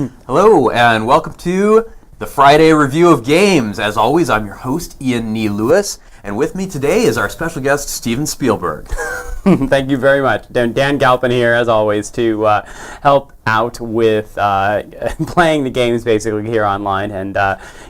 Hello, and welcome to the Friday Review of Games. As always, I'm your host, Ian Nee Lewis, and with me today is our special guest, Steven Spielberg. Thank you very much. Dan Galpin here, as always, to help out with playing the games basically here online and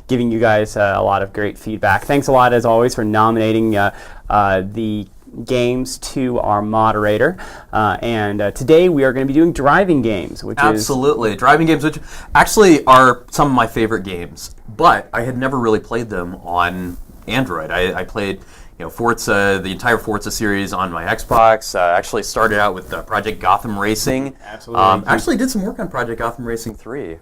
giving you guys a lot of great feedback. Thanks a lot, as always, for nominating the games to our moderator. And today we are going to be doing driving games, which Absolutely. Driving games, which actually are some of my favorite games, but I had never really played them on Android. I played Forza, the entire Forza series on my Xbox. Actually started out with Project Gotham Racing. Absolutely. Actually did some work on Project Gotham Racing 3.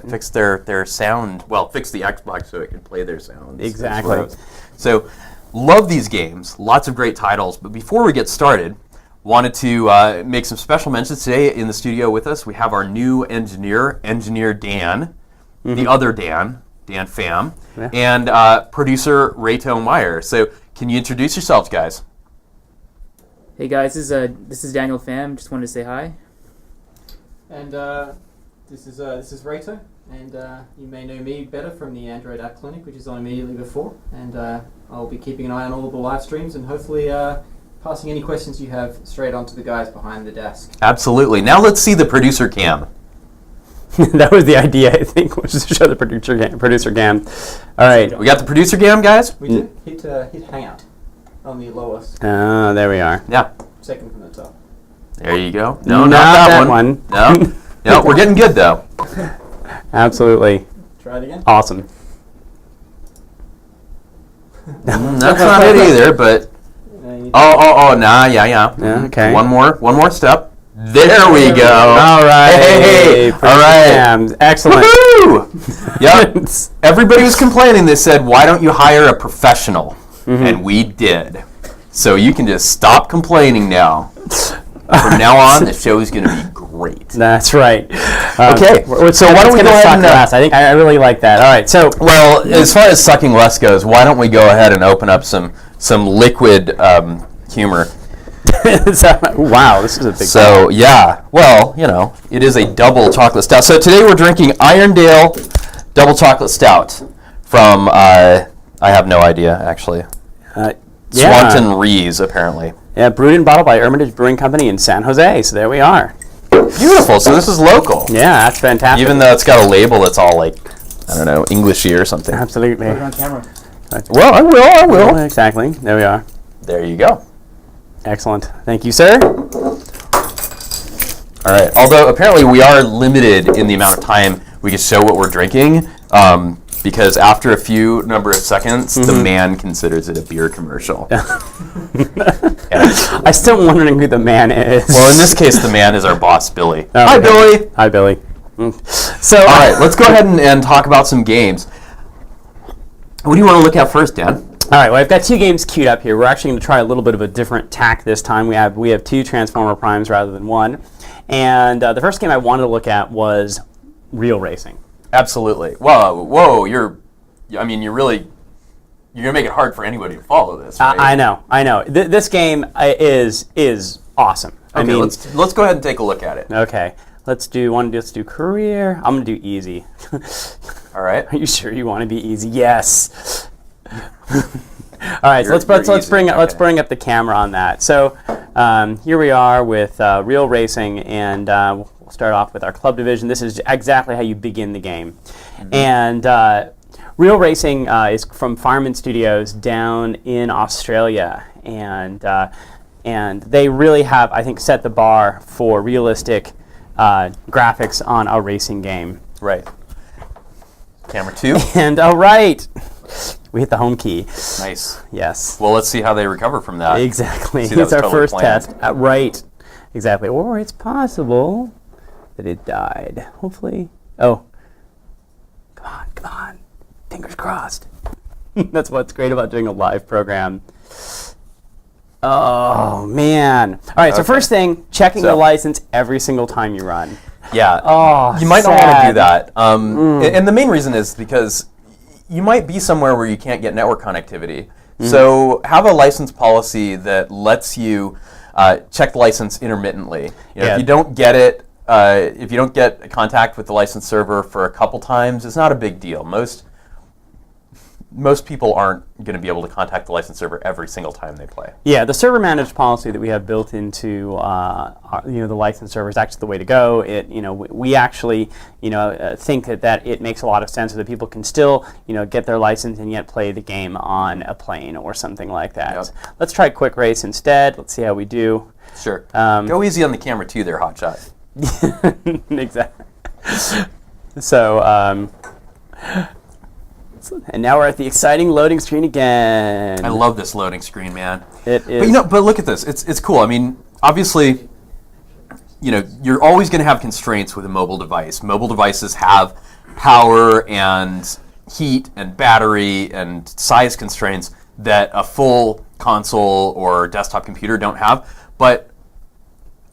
Fixed their sound, fixed the Xbox so it could play their sound. Exactly. So, love these games, lots of great titles, but before we get started, wanted to make some special mentions. Today in the studio with us, we have our new engineer Dan, the other Dan Pham, and producer Rayto Meyer. So can you introduce yourselves, guys? Hey guys, this is Daniel Pham. Just wanted to say hi. And this is Rayto, and you may know me better from the Android App Clinic, which is on immediately before, and I'll be keeping an eye on all of the live streams and hopefully passing any questions you have straight on to the guys behind the desk. Absolutely. Now let's see the producer cam. That was the idea, I think, was to show the producer cam. All right. We got the producer cam, guys? We do. Hit Hangout on the lowest. There we are. Yeah. Second from the top. There you go. No, Not not that one. No. No, we're getting good, though. Absolutely. Try it again. Awesome. That's not it either, but... Yeah, okay. One more step. There we go. All right. Hey, all right. Cams. Excellent. Woohoo! Yep. Everybody was complaining. They said, why don't you hire a professional? And we did. So you can just stop complaining now. From now on, the show is going to be great. That's right. Okay. So why don't we go ahead and... I think I really like that. All right. So, well, as far as sucking less goes, why don't we go ahead and open up some liquid humor? Wow, this is a big... So, yeah. Well, it is a double chocolate stout. So today we're drinking Irondale Double Chocolate Stout from, I have no idea, actually. Swanton Rees, apparently. Yeah, brewed and bottled by Hermitage Brewing Company in San Jose. So there we are. Beautiful. So this is local. Yeah, that's fantastic. Even though it's got a label that's all like, I don't know, Englishy or something. Absolutely. Put it on camera. Well, I will. Exactly. There we are. There you go. Excellent. Thank you, sir. All right. Although apparently we are limited in the amount of time we can show what we're drinking, because after a few number of seconds, the man considers it a beer commercial. I'm still wondering who the man is. Well, in this case, the man is our boss, Billy. Oh, Hi, okay. Billy. Hi, Billy. So, all right, let's go ahead and talk about some games. What do you want to look at first, Dan? All right, well, I've got two games queued up here. We're actually going to try a little bit of a different tack this time. We have two Transformer Primes rather than one. And the first game I wanted to look at was Real Racing. Absolutely. Whoa, you're going to make it hard for anybody to follow this, right? I know. This game is awesome. Okay, let's go ahead and take a look at it. Okay, let's do career. I'm gonna do easy. All right. Are you sure you want to be easy? Yes. All right, so let's bring up the camera on that. So here we are with Real Racing, and we'll start off with our club division. This is exactly how you begin the game, and Real Racing is from Fireman Studios down in Australia, and they really have, I think, set the bar for realistic graphics on a racing game. Right. Camera 2. And all right, we hit the home key. Nice. Yes. Well, let's see how they recover from that. Exactly. See, that it's was our totally first planned. test. Right. Exactly. Or it's possible that it died. Hopefully. Oh. Come on. Fingers crossed. That's what's great about doing a live program. Oh, man. All right, so first thing, checking the license every single time you run. Yeah. Oh, you might not want to do sad. that. And the main reason is because you might be somewhere where you can't get network connectivity. So have a license policy that lets you check the license intermittently. If you don't get it if you don't get contact with the licensed server for a couple times, it's not a big deal. Most people aren't going to be able to contact the licensed server every single time they play. Yeah, the server managed policy that we have built into the licensed server is actually the way to go. We actually think that it makes a lot of sense so that people can still get their license and yet play the game on a plane or something like that. Yep. Let's try Quick Race instead. Let's see how we do. Sure. Go easy on the camera too, there, Hotshot. Exactly. So. And now we're at the exciting loading screen again. I love this loading screen, man. It is. But look at this. It's cool. I mean, obviously, you're always going to have constraints with a mobile device. Mobile devices have power and heat and battery and size constraints that a full console or desktop computer don't have. But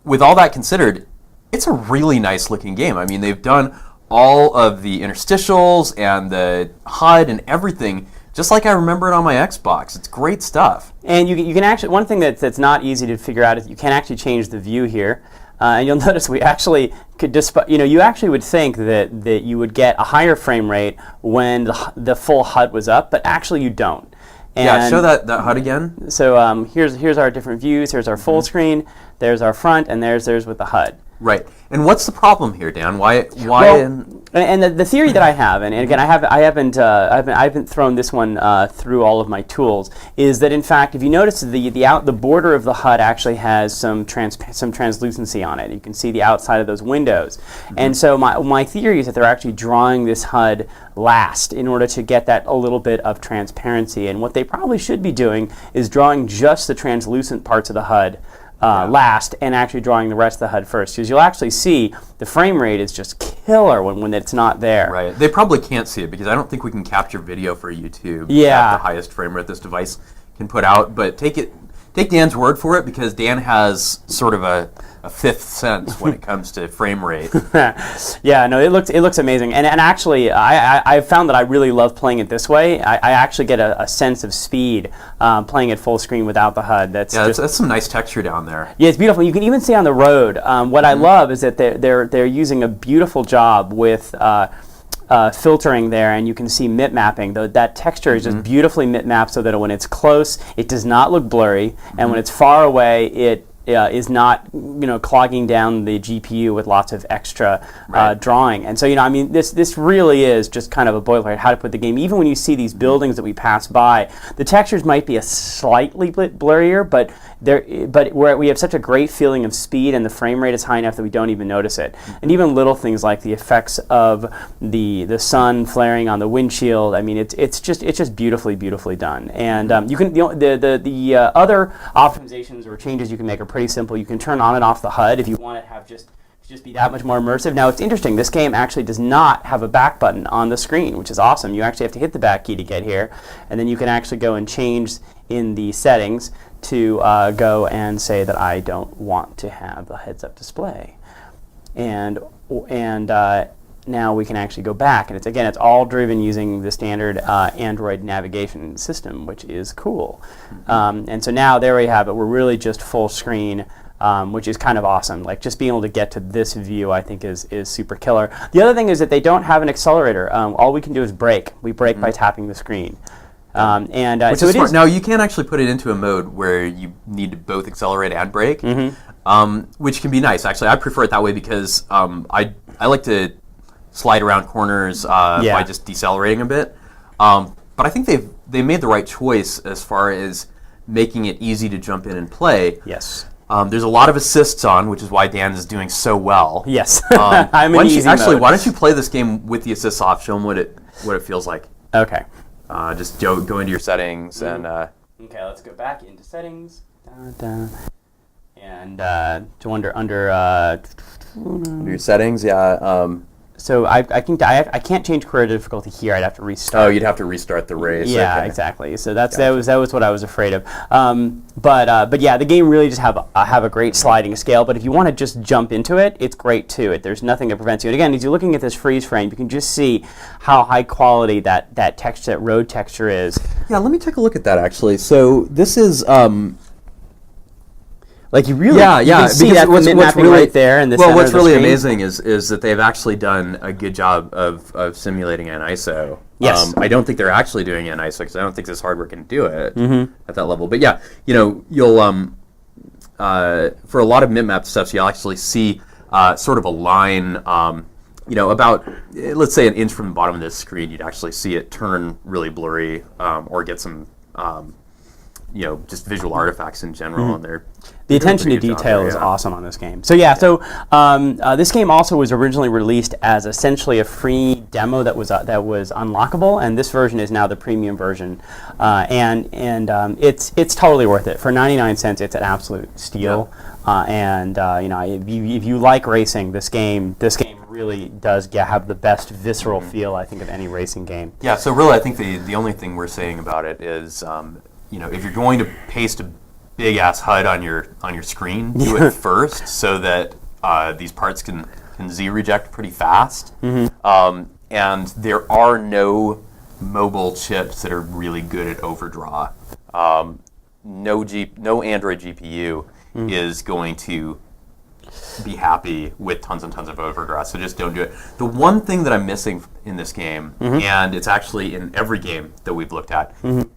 with all that considered, it's a really nice looking game. I mean, they've done all of the interstitials and the HUD and everything, just like I remember it on my Xbox. It's great stuff. And you can actually, one thing that's not easy to figure out is you can actually change the view here. And you'll notice we actually could you actually would think that you would get a higher frame rate when the full HUD was up, but actually you don't. Yeah, show that HUD again. So here's our different views. Here's our full screen. There's our front, and there's with the HUD. Right. And what's the problem here, Dan? Why? Well, and the theory that I have, and again, I haven't thrown this one through all of my tools, is that in fact, if you notice the border of the HUD actually has some translucency on it. You can see the outside of those windows, and so my theory is that they're actually drawing this HUD last in order to get that a little bit of transparency. And what they probably should be doing is drawing just the translucent parts of the HUD last, and actually drawing the rest of the HUD first, because you'll actually see the frame rate is just killer when it's not there. Right. They probably can't see it because I don't think we can capture video for YouTube Yeah. at the highest frame rate this device can put out. But take Dan's word for it, because Dan has sort of a fifth sense when it comes to frame rate. Yeah, no, it looks amazing, and actually, I found that I really love playing it this way. I actually get a sense of speed playing it full screen without the HUD. That's some nice texture down there. Yeah, it's beautiful. You can even see on the road. What I love is that they're using a beautiful job with filtering there, and you can see mip mapping. That texture is just beautifully mip mapped so that when it's close, it does not look blurry, and when it's far away, it is not clogging down the GPU with lots of extra drawing. And so I mean this really is just kind of a boilerplate how to put the game. Even when you see these buildings that we pass by, the textures might be a slightly blurrier, but we have such a great feeling of speed, and the frame rate is high enough that we don't even notice it. And even little things like the effects of the sun flaring on the windshield. I mean it's just beautifully done. And you can the other optimizations or changes you can make are pretty simple. You can turn on and off the HUD if you want to have just be that much more immersive. Now it's interesting, this game actually does not have a back button on the screen, which is awesome. You actually have to hit the back key to get here, and then you can actually go and change in the settings to go and say that I don't want to have the heads-up display. And now we can actually go back, and it's all driven using the standard Android navigation system, which is cool. And so now there we have it. We're really just full screen, which is kind of awesome. Like just being able to get to this view, I think is super killer. The other thing is that they don't have an accelerator. All we can do is brake. We brake by tapping the screen. Which is smart. Now you can actually put it into a mode where you need to both accelerate and brake, which can be nice. Actually, I prefer it that way because I like to slide around corners by just decelerating a bit. But I think they made the right choice as far as making it easy to jump in and play. Yes. There's a lot of assists on, which is why Dan is doing so well. Yes. I'm in easy mode. Why don't you play this game with the assists off? Show them what it feels like. Okay. Just go into your settings and. Okay, let's go back into settings. And to under your settings, yeah. So I can't change career difficulty here. I'd have to restart. Oh, you'd have to restart the race. Yeah, okay. Exactly. So that was what I was afraid of. But yeah, the game really just have a great sliding scale. But if you want to just jump into it, it's great too. There's nothing that prevents you. And again, as you're looking at this freeze frame, you can just see how high quality that texture, that road texture is. Yeah, let me take a look at that actually. So this is. Like you really, Yeah, you yeah. can see because that the mapping right there in the well, center what's of the really screen. amazing is that they've actually done a good job of simulating an ISO. Yes. I don't think they're actually doing an ISO because I don't think this hardware can do it Mm-hmm. at that level. But yeah, you'll for a lot of mip-map stuff, you'll actually see sort of a line. About, let's say, an inch from the bottom of this screen, you'd actually see it turn really blurry or get some, just visual artifacts in general. And The attention to detail is awesome on this game. So yeah, this game also was originally released as essentially a free demo that was unlockable, and this version is now the premium version, and it's totally worth it. For 99 cents, it's an absolute steal. If you like racing, this game really does have the best visceral feel, I think, of any racing game. Yeah, so really I think the only thing we're saying about it is, if you're going to paste a big ass HUD on your screen, do it first so that these parts can Z reject pretty fast. And there are no mobile chips that are really good at overdraw. No Android GPU is going to be happy with tons and tons of overdraw, so just don't do it. The one thing that I'm missing in this game, and it's actually in every game that we've looked at,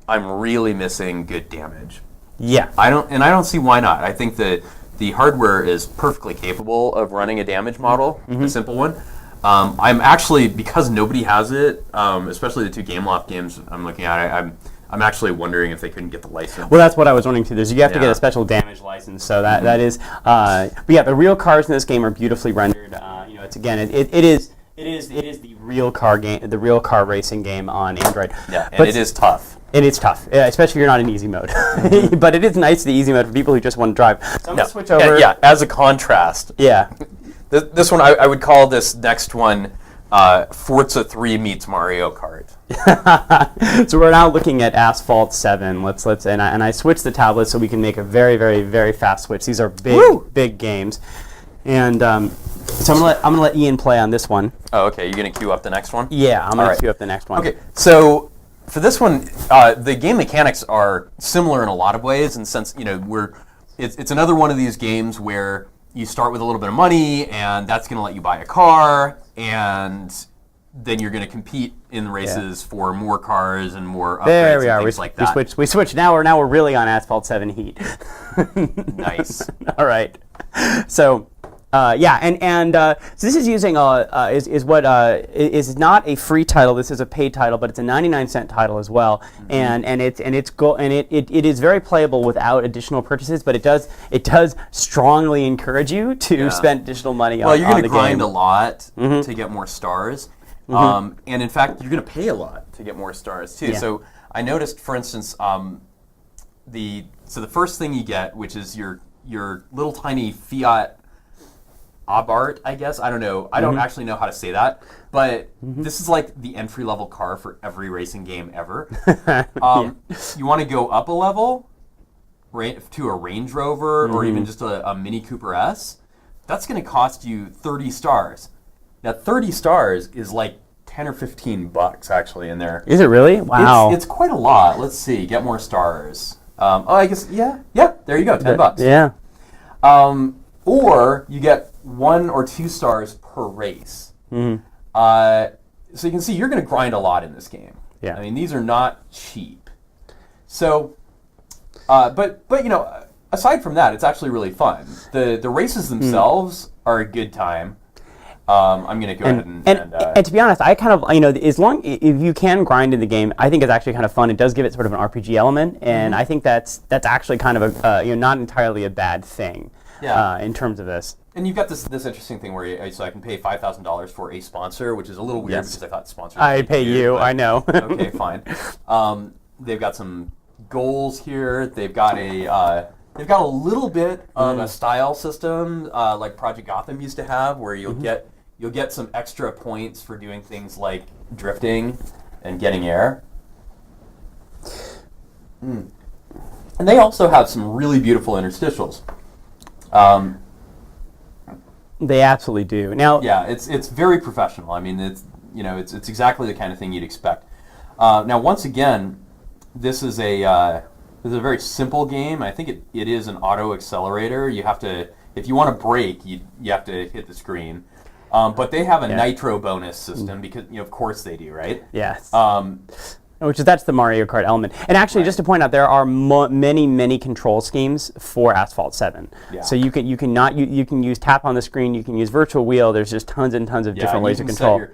I'm really missing good damage. Yeah. I don't see why not. I think that the hardware is perfectly capable of running a damage model, a simple one. I'm actually, because nobody has it, especially the two Gameloft games I'm looking at, I'm actually wondering if they couldn't get the license. Well, that's what I was wondering too. You have to get a special damage license, so that is. But yeah, the real cars in this game are beautifully rendered. It's again, it is the real car game, the real car racing game on Android. Yeah, and it is tough. It is tough, especially if you're not in easy mode. But it is nice, the easy mode, for people who just want to drive. So I'm going to switch over. Yeah, as a contrast. Yeah. This one, I would call this next one Forza 3 meets Mario Kart. So we're now looking at Asphalt 7. And I switched the tablet so we can make a very, very, very fast switch. These are big games. And so I'm gonna let Ian play on this one. Oh, okay. You're gonna queue up the next one? Yeah, I'm gonna queue up the next one. Okay, so for this one, the game mechanics are similar in a lot of ways, in the sense, it's another one of these games where you start with a little bit of money, and that's going to let you buy a car, and then you're going to compete in races for more cars and more upgrades there we are. and things like that. We switched. Now we're really on Asphalt 7 heat. Nice. All right. So. So this is using is not a free title. This is a paid title, but it's a 99-cent title as well, and it is very playable without additional purchases. But it does strongly encourage you to spend additional money on the game. Well, you're going to grind a lot to get more stars, and in fact, you're going to pay a lot to get more stars too. Yeah. So I noticed, for instance, the first thing you get, which is your little tiny Fiat Abarth, I guess. I don't know. I don't actually know how to say that. But this is like the entry-level car for every racing game ever. You want to go up a level to a Range Rover or even just a Mini Cooper S. That's going to cost you 30 stars. Now, 30 stars is like 10 or 15 bucks actually in there. Is it really? Wow. It's quite a lot. Let's see. Get more stars. I guess, yeah. There you go. 10 bucks. Yeah. Or you get 1 or 2 stars per race. So you can see you're going to grind a lot in this game. Yeah. I mean, these are not cheap. So, but aside from that, it's actually really fun. The races themselves are a good time. I'm going to go ahead and to be honest, I kind of, if you can grind in the game, I think it's actually kind of fun. It does give it sort of an RPG element, and I think that's actually kind of not entirely a bad thing. Yeah. In terms of this. And you've got this interesting thing where so I can pay $5,000 for a sponsor, which is a little weird because I thought sponsors. I pay you. I know. Okay, fine. They've got some goals here. They've got a little bit of a style system like Project Gotham used to have, where you'll get some extra points for doing things like drifting and getting air. And they also have some really beautiful interstitials. They absolutely do. Now, yeah, it's very professional. I mean, it's exactly the kind of thing you'd expect. Now, once again, this is a It's a very simple game. I think it is an auto accelerator. You have to, if you want to brake, you have to hit the screen. But they have a nitro bonus system because, of course they do, right? Yes. That's the Mario Kart element. And actually, just to point out, there are many control schemes for Asphalt 7. Yeah. So you can use tap on the screen, you can use virtual wheel. There's just tons and tons of different ways to control.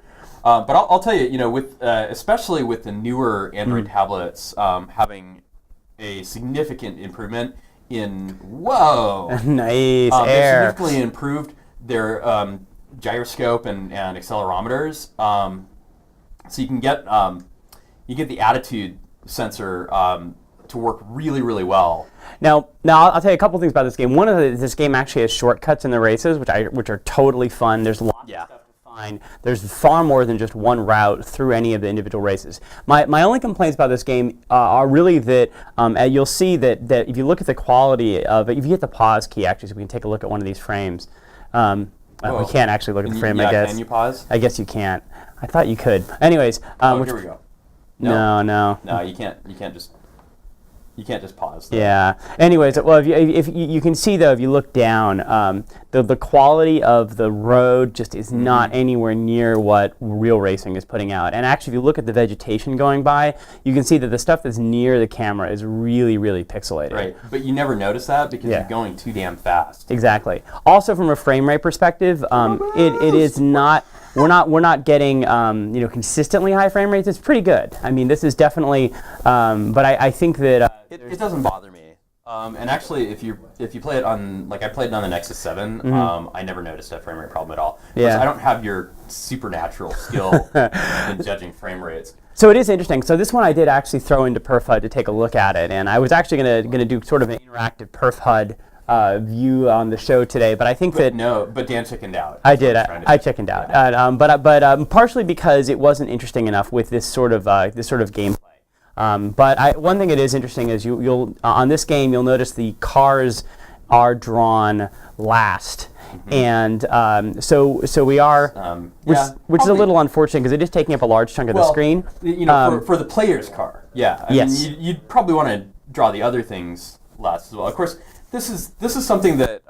But I'll tell you, with especially with the newer Android tablets having a significant improvement in nice they've air. significantly improved their gyroscope and accelerometers, so you can get the attitude sensor to work really well. Now I'll tell you a couple things about this game. One of this game actually has shortcuts in the races, which are totally fun. There's lots of stuff to find. There's far more than just one route through any of the individual races. My only complaints about this game are really that you'll see that if you look at the quality of it, if you hit the pause key actually, so we can take a look at one of these frames. We can't actually look at the frame, I guess. Can you pause? I guess you can't. I thought you could. Anyways. Here we go. No. No, you can't just pause. Though. Yeah. Anyways, well, if you can see though, if you look down, the quality of the road just is not anywhere near what Real Racing is putting out. And actually, if you look at the vegetation going by, you can see that the stuff that's near the camera is really pixelated. Right. But you never notice that because you're going too damn fast. Exactly. Also, from a frame rate perspective, it is not. We're not getting consistently high frame rates. It's pretty good. I mean, this is definitely. But I think that it doesn't bother me. And actually, if you play it on, like I played it on the Nexus 7, I never noticed a frame rate problem at all. Yeah. I don't have your supernatural skill in judging frame rates. So it is interesting. So this one I did actually throw into Perf HUD to take a look at it, and I was actually going to do sort of an interactive Perf HUD view on the show today, but I think but Dan chickened out. I did. I chickened out, but partially because it wasn't interesting enough with this sort of gameplay. But one thing that is interesting is you'll on this game you'll notice the cars are drawn last, and so we are, which is a little unfortunate because it is taking up a large chunk of the screen. For the player's car, I mean, you'd probably want to draw the other things last as well. Of course. This is something that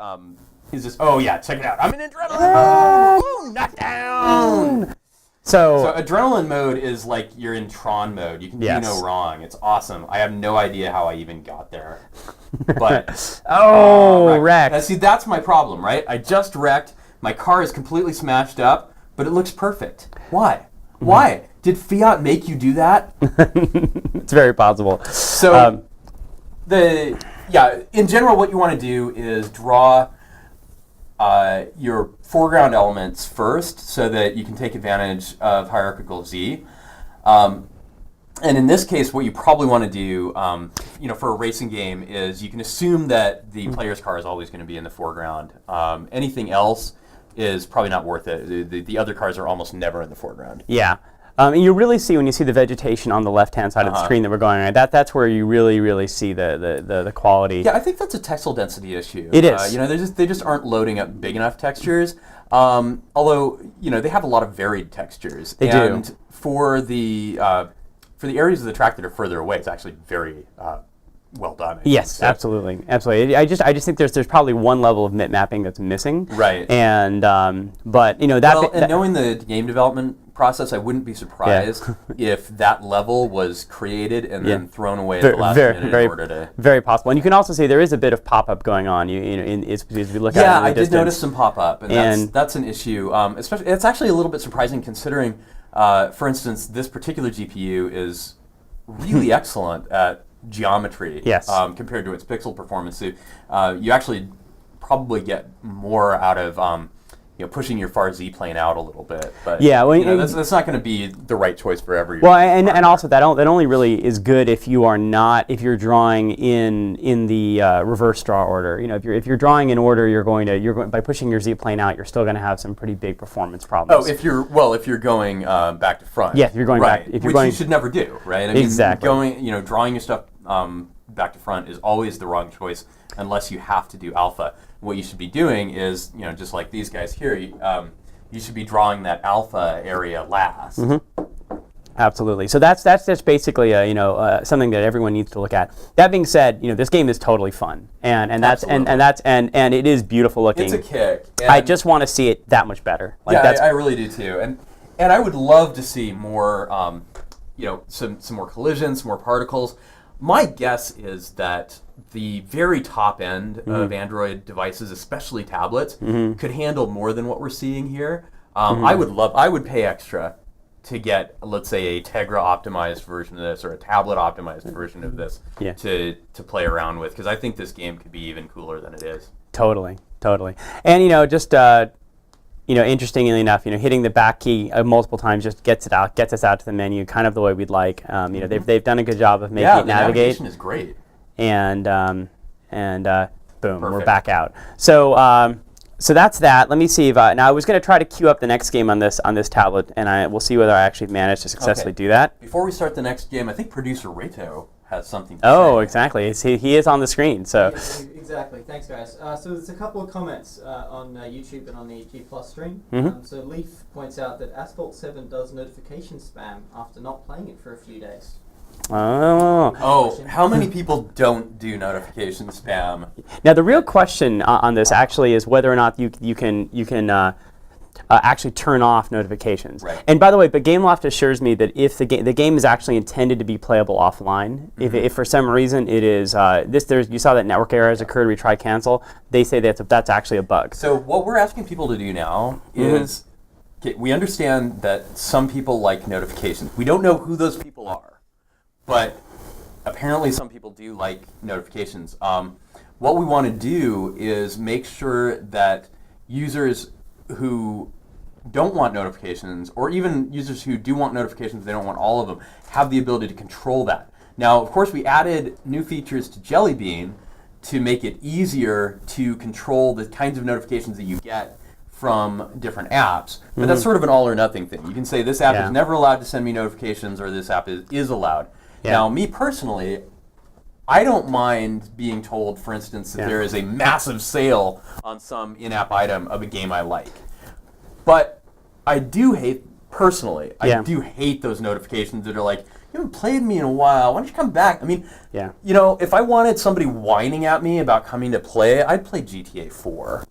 is just, check it out. I'm in adrenaline mode. Knockdown. So adrenaline mode is like you're in Tron mode. You can do no wrong. It's awesome. I have no idea how I even got there. But wrecked. See, that's my problem, right? I just wrecked. My car is completely smashed up, but it looks perfect. Why? Why? Did Fiat make you do that? It's very possible. So in general, what you want to do is draw your foreground elements first so that you can take advantage of hierarchical Z. And in this case, what you probably want to do, for a racing game is you can assume that the player's car is always going to be in the foreground. Anything else is probably not worth it. The other cars are almost never in the foreground. Yeah. And you really see when you see the vegetation on the left-hand side of the screen that we're going on. That's where you really see the quality. Yeah, I think that's a texel density issue. It is. They just aren't loading up big enough textures. Although they have a lot of varied textures. They do. And for the areas of the track that are further away, it's actually very well done. Yes, absolutely. I just think there's probably one level of mip mapping that's missing. Right. And but knowing the game development process, I wouldn't be surprised if that level was created and then thrown away at the last minute in order to. Very possible, and you can also see there is a bit of pop-up going on. As we look at it. Yeah, I did notice some pop-up, and that's an issue. Especially, it's actually a little bit surprising considering, for instance, this particular GPU is really excellent at geometry. Yes. Compared to its pixel performance, so, you actually probably get more out of. Pushing your far Z plane out a little bit, but that's not going to be the right choice for every. Well, and also that only really is good if you're drawing in the reverse draw order. If you're drawing in order, you're going by pushing your Z plane out, you're still going to have some pretty big performance problems. Oh, if you're going back to front. Yeah, if you're going back. Which you should never do, right? I mean, exactly. Drawing your stuff back to front is always the wrong choice unless you have to do alpha. What you should be doing is, just like these guys here, you should be drawing that alpha area last. Absolutely. So that's just basically something that everyone needs to look at. That being said, this game is totally fun, and it is beautiful looking. It's a kick. I just want to see it that much better. I really do too, and I would love to see more, some more collisions, some more particles. My guess is that the very top end of Android devices, especially tablets, could handle more than what we're seeing here. I would pay extra to get, let's say, a Tegra optimized version of this or a tablet optimized version of this to play around with, because I think this game could be even cooler than it is. Totally. And interestingly enough, hitting the back key multiple times just gets us out to the menu, kind of the way we'd like. They've done a good job of making it navigate. The navigation is great. And boom, Perfect. We're back out. So that's that. Let me see if now I was going to try to queue up the next game on this tablet, and we'll see whether I actually managed to successfully do that. Before we start the next game, I think producer Reto has something to say. Oh, exactly. He is on the screen. So yeah, exactly. Thanks, guys. So there's a couple of comments on YouTube and on the G Plus stream. So Leaf points out that Asphalt 7 does notification spam after not playing it for a few days. Oh, how many people don't do notification spam? Now the real question on this actually is whether or not you can actually turn off notifications. Right. And by the way, but GameLoft assures me that if the game is actually intended to be playable offline, if for some reason it is you saw that network error has occurred, we try cancel. They say that's actually a bug. So what we're asking people to do now is, we understand that some people like notifications. We don't know who those people are. But apparently some people do like notifications. What we want to do is make sure that users who don't want notifications, or even users who do want notifications, they don't want all of them, have the ability to control that. Now, of course, we added new features to Jelly Bean to make it easier to control the kinds of notifications that you get from different apps, but that's sort of an all or nothing thing. You can say this app is never allowed to send me notifications, or this app is allowed. Yeah. Now, me personally, I don't mind being told, for instance, that there is a massive sale on some in-app item of a game I like. But I do hate, personally, I do hate those notifications that are like, you haven't played me in a while, why don't you come back? I mean, if I wanted somebody whining at me about coming to play, I'd play GTA 4.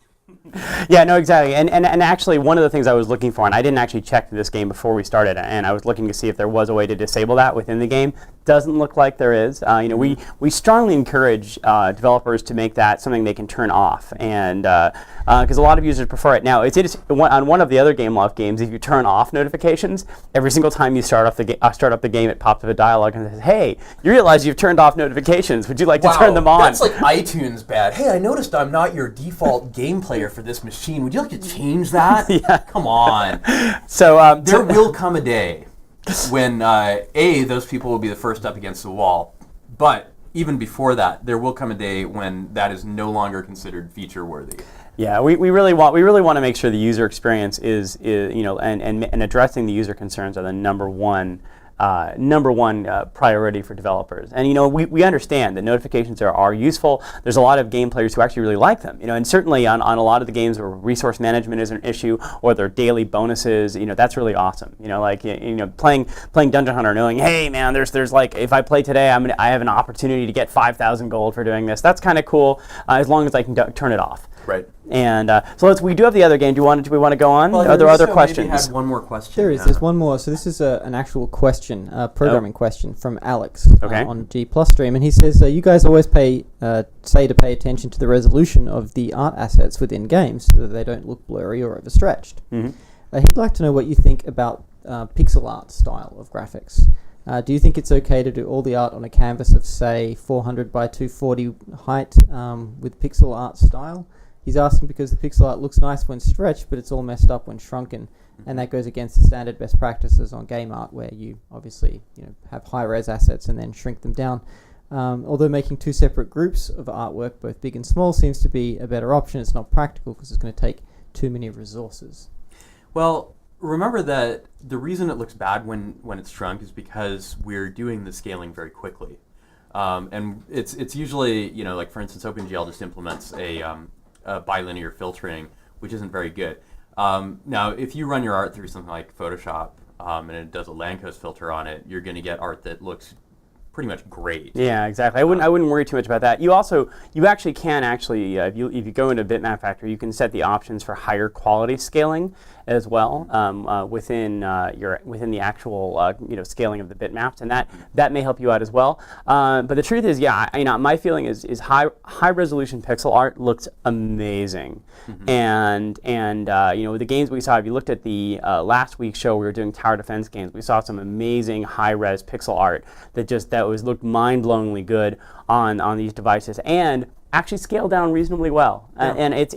Yeah, no, exactly. And actually, one of the things I was looking for, and I didn't actually check this game before we started, and I was looking to see if there was a way to disable that within the game. Doesn't look like there is. We strongly encourage developers to make that something they can turn off, and because a lot of users prefer it. Now, it's on one of the other GameLoft games, if you turn off notifications, every single time you start up the game, it pops up a dialogue and says, "Hey, you realize you've turned off notifications. Would you like to turn them on?" That's like iTunes bad. Hey, I noticed I'm not your default game player for this machine. Would you like to change that? Come on. So there will come a day when those people will be the first up against the wall, but even before that, there will come a day when that is no longer considered feature worthy. Yeah, we really want to make sure the user experience is and addressing the user concerns are the number one priority for developers. And we understand that notifications are useful. There's a lot of game players who actually really like them. And certainly on a lot of the games where resource management is an issue, or their daily bonuses, that's really awesome. Playing Dungeon Hunter, knowing, hey man, there's like, if I play today, I have an opportunity to get 5,000 gold for doing this. That's kind of cool, as long as I can turn it off. Right. And so we do have the other game. Do we want to go on? Well, are there other questions? Maybe had one more question. There's one more. So this is an actual question, programming question from Alex on G Plus stream, and he says, you guys always say to pay attention to the resolution of the art assets within games so that they don't look blurry or overstretched. He'd like to know what you think about pixel art style of graphics. Do you think it's okay to do all the art on a canvas of, say, 400 by 240 height with pixel art style? He's asking because the pixel art looks nice when stretched, but it's all messed up when shrunken, and that goes against the standard best practices on game art, where you obviously have high-res assets and then shrink them down. Although making two separate groups of artwork, both big and small, seems to be a better option, it's not practical because it's going to take too many resources. Well, remember that the reason it looks bad when it's shrunk is because we're doing the scaling very quickly. And it's usually, like for instance, OpenGL just implements a bilinear filtering, which isn't very good. Now, if you run your art through something like Photoshop and it does a Lanczos filter on it, you're going to get art that looks pretty much great. Yeah, exactly. I wouldn't worry too much about that. You actually can if you go into Bitmap Factory, you can set the options for higher quality scaling as well within the actual scaling of the bitmaps, and that may help you out as well. But the truth is, my feeling is high resolution pixel art looks amazing, and the games we saw. If you looked at the last week's show, we were doing tower defense games. We saw some amazing high res pixel art that looked mind-blowingly good on these devices, and actually scale down reasonably well. And it's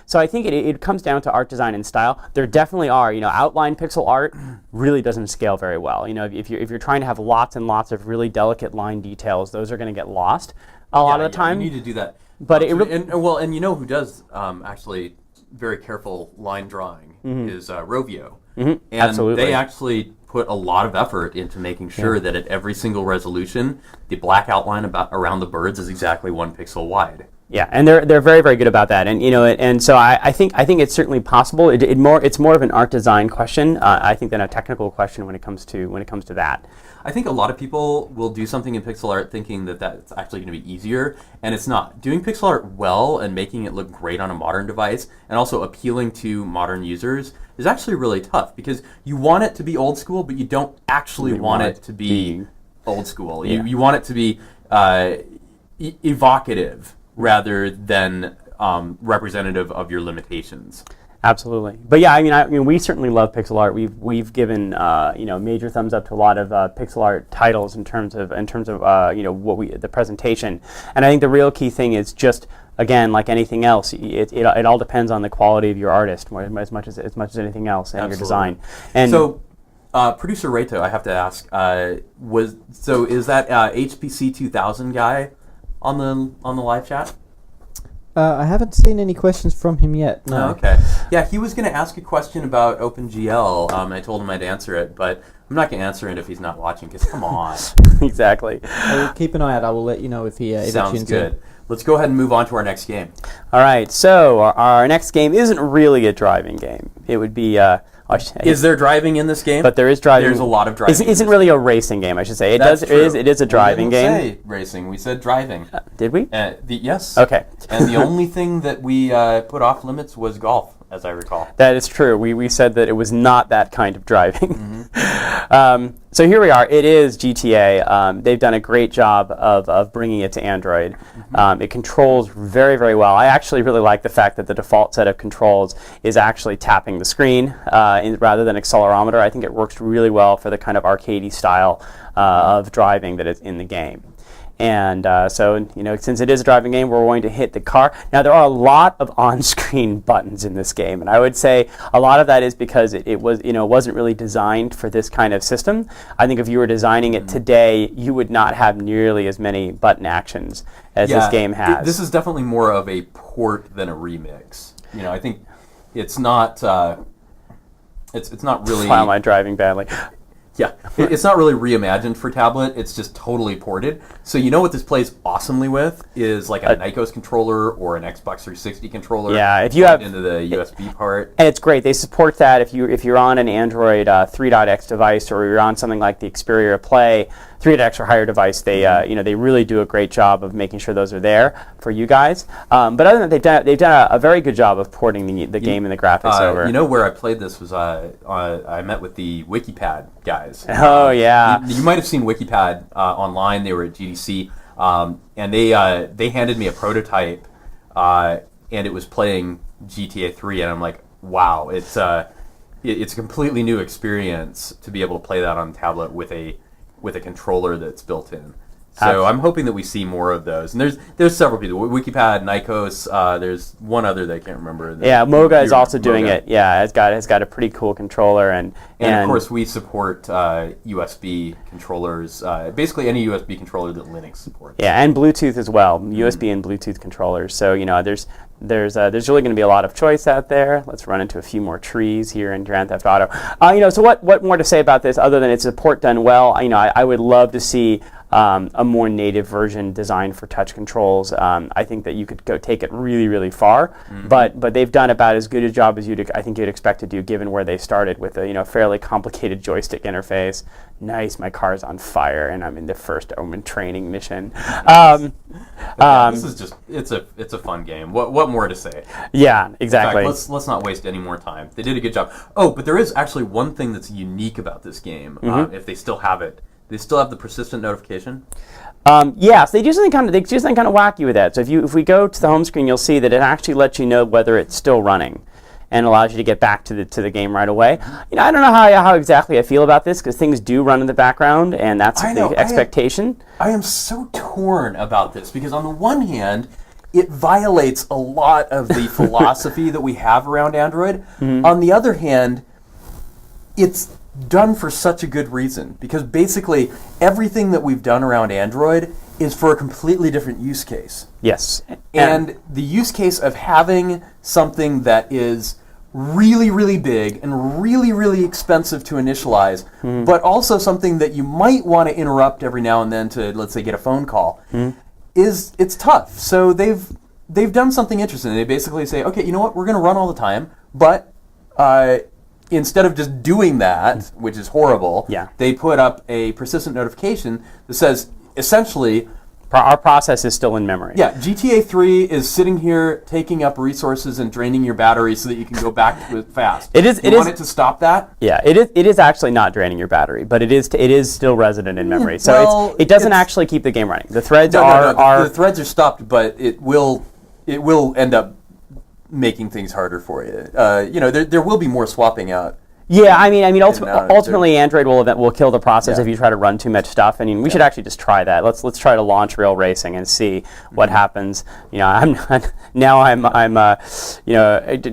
so I think it comes down to art design and style. There definitely are outline pixel art really doesn't scale very well. If you're trying to have lots and lots of really delicate line details, those are going to get lost a lot of the time. You need to do that. But and you know who does actually very careful line drawing is Rovio. And Absolutely. they actually put a lot of effort into making sure that at every single resolution, the black outline around the birds is exactly 1 pixel wide. Yeah, and they're very, very good about that, and so I think it's certainly possible. It's more of an art design question, I think, than a technical question when it comes to that. I think a lot of people will do something in pixel art thinking that that's actually going to be easier, and it's not. Doing pixel art well and making it look great on a modern device and also appealing to modern users is actually really tough, because you want it to be old school, but you don't actually want it to be old school. Yeah. You want it to be evocative rather than representative of your limitations. Absolutely, but yeah, I mean, we certainly love pixel art. We've given major thumbs up to a lot of pixel art titles in terms of the presentation, and I think the real key thing is just, again, like anything else, it all depends on the quality of your artist as much as anything else, and your design. And so, producer Reto, I have to ask, is that HPC 2000 guy on the live chat? I haven't seen any questions from him yet. No. Oh, okay. Yeah, he was going to ask a question about OpenGL. I told him I'd answer it, but I'm not going to answer it if he's not watching, because come on. Exactly. I will keep an eye out. I will let you know if he Sounds good. Let's go ahead and move on to our next game. All right, so our next game isn't really a driving game. It would be... is there driving in this game? But there is driving. There's a lot of driving. It isn't really a racing game, I should say. It is a driving game. We didn't say racing. We said driving. Did we? Yes. Okay. And the only thing that we put off limits was golf, as I recall. That is true. We said that it was not that kind of driving. So here we are. It is GTA. They've done a great job of bringing it to Android. It controls very, very well. I actually really like the fact that the default set of controls is actually tapping the screen rather than accelerometer. I think it works really well for the kind of arcadey style of driving that is in the game. And so, since it is a driving game, we're going to hit the car. Now, there are a lot of on-screen buttons in this game, and I would say a lot of that is because it wasn't really designed for this kind of system. I think if you were designing it today, you would not have nearly as many button actions as this game has. This is definitely more of a port than a remix. I think it's not. It's not really. Why am I driving badly? Yeah, it's not really reimagined for tablet. It's just totally ported. So what this plays awesomely with is like a Nikos controller or an Xbox 360 controller. Yeah, if you have into the USB part, and it's great. They support that if you're on an Android 3.x device, or you're on something like the Xperia Play 3.x or higher device. They they really do a great job of making sure those are there for you guys. But other than that, they've done a very good job of porting the game and the graphics over. Where I played this was I met with the Wikipad guys. Oh yeah, you might have seen Wikipad online. They were at GDC, and they handed me a prototype, and it was playing GTA 3, and I'm like, wow, it's a completely new experience to be able to play that on tablet with a controller that's built in. So I'm hoping that we see more of those. And there's several people. Wikipad, Nikos, there's one other that I can't remember. Yeah, Moga is also doing it. Yeah, it's got a pretty cool controller. And of course, we support USB controllers, basically any USB controller that Linux supports. Yeah, and Bluetooth as well, USB and Bluetooth controllers. So, there's really going to be a lot of choice out there. Let's run into a few more trees here in Grand Theft Auto. So what more to say about this other than it's a port done well? I would love to see a more native version designed for touch controls, I think that you could go take it really, really far. But they've done about as good a job as I think you'd expect to do, given where they started with a fairly complicated joystick interface. Nice, my car's on fire, and I'm in the first Omen training mission. This is just it's a fun game. What more to say? Yeah, exactly. In fact, let's not waste any more time. They did a good job. Oh, but there is actually one thing that's unique about this game. If they still have it, they still have the persistent notification. Yes, they do something kind of wacky with that. So if we go to the home screen, you'll see that it actually lets you know whether it's still running, and allows you to get back to the game right away. I don't know how exactly I feel about this, because things do run in the background, and that's the expectation. I am so torn about this, because on the one hand, it violates a lot of the philosophy that we have around Android. On the other hand, it's done for such a good reason, because basically everything that we've done around Android is for a completely different use case. Yes. And the use case of having something that is really, really big and really, really expensive to initialize, but also something that you might want to interrupt every now and then to, let's say, get a phone call, it's tough. So they've done something interesting. They basically say, okay, you know what, we're going to run all the time, but instead of just doing that, which is horrible, they put up a persistent notification that says, essentially, our process is still in memory. Yeah, GTA 3 is sitting here taking up resources and draining your battery so that you can go back to it fast. You want it to stop that? Yeah, it is actually not draining your battery, but it is still resident in memory. So it doesn't actually keep the game running. The threads the threads are stopped, but it will end up making things harder for you. There will be more swapping out. Yeah, I mean, ultimately, Android will kill the process if you try to run too much stuff. I mean, we should actually just try that. Let's try to launch Real Racing and see what happens. I'm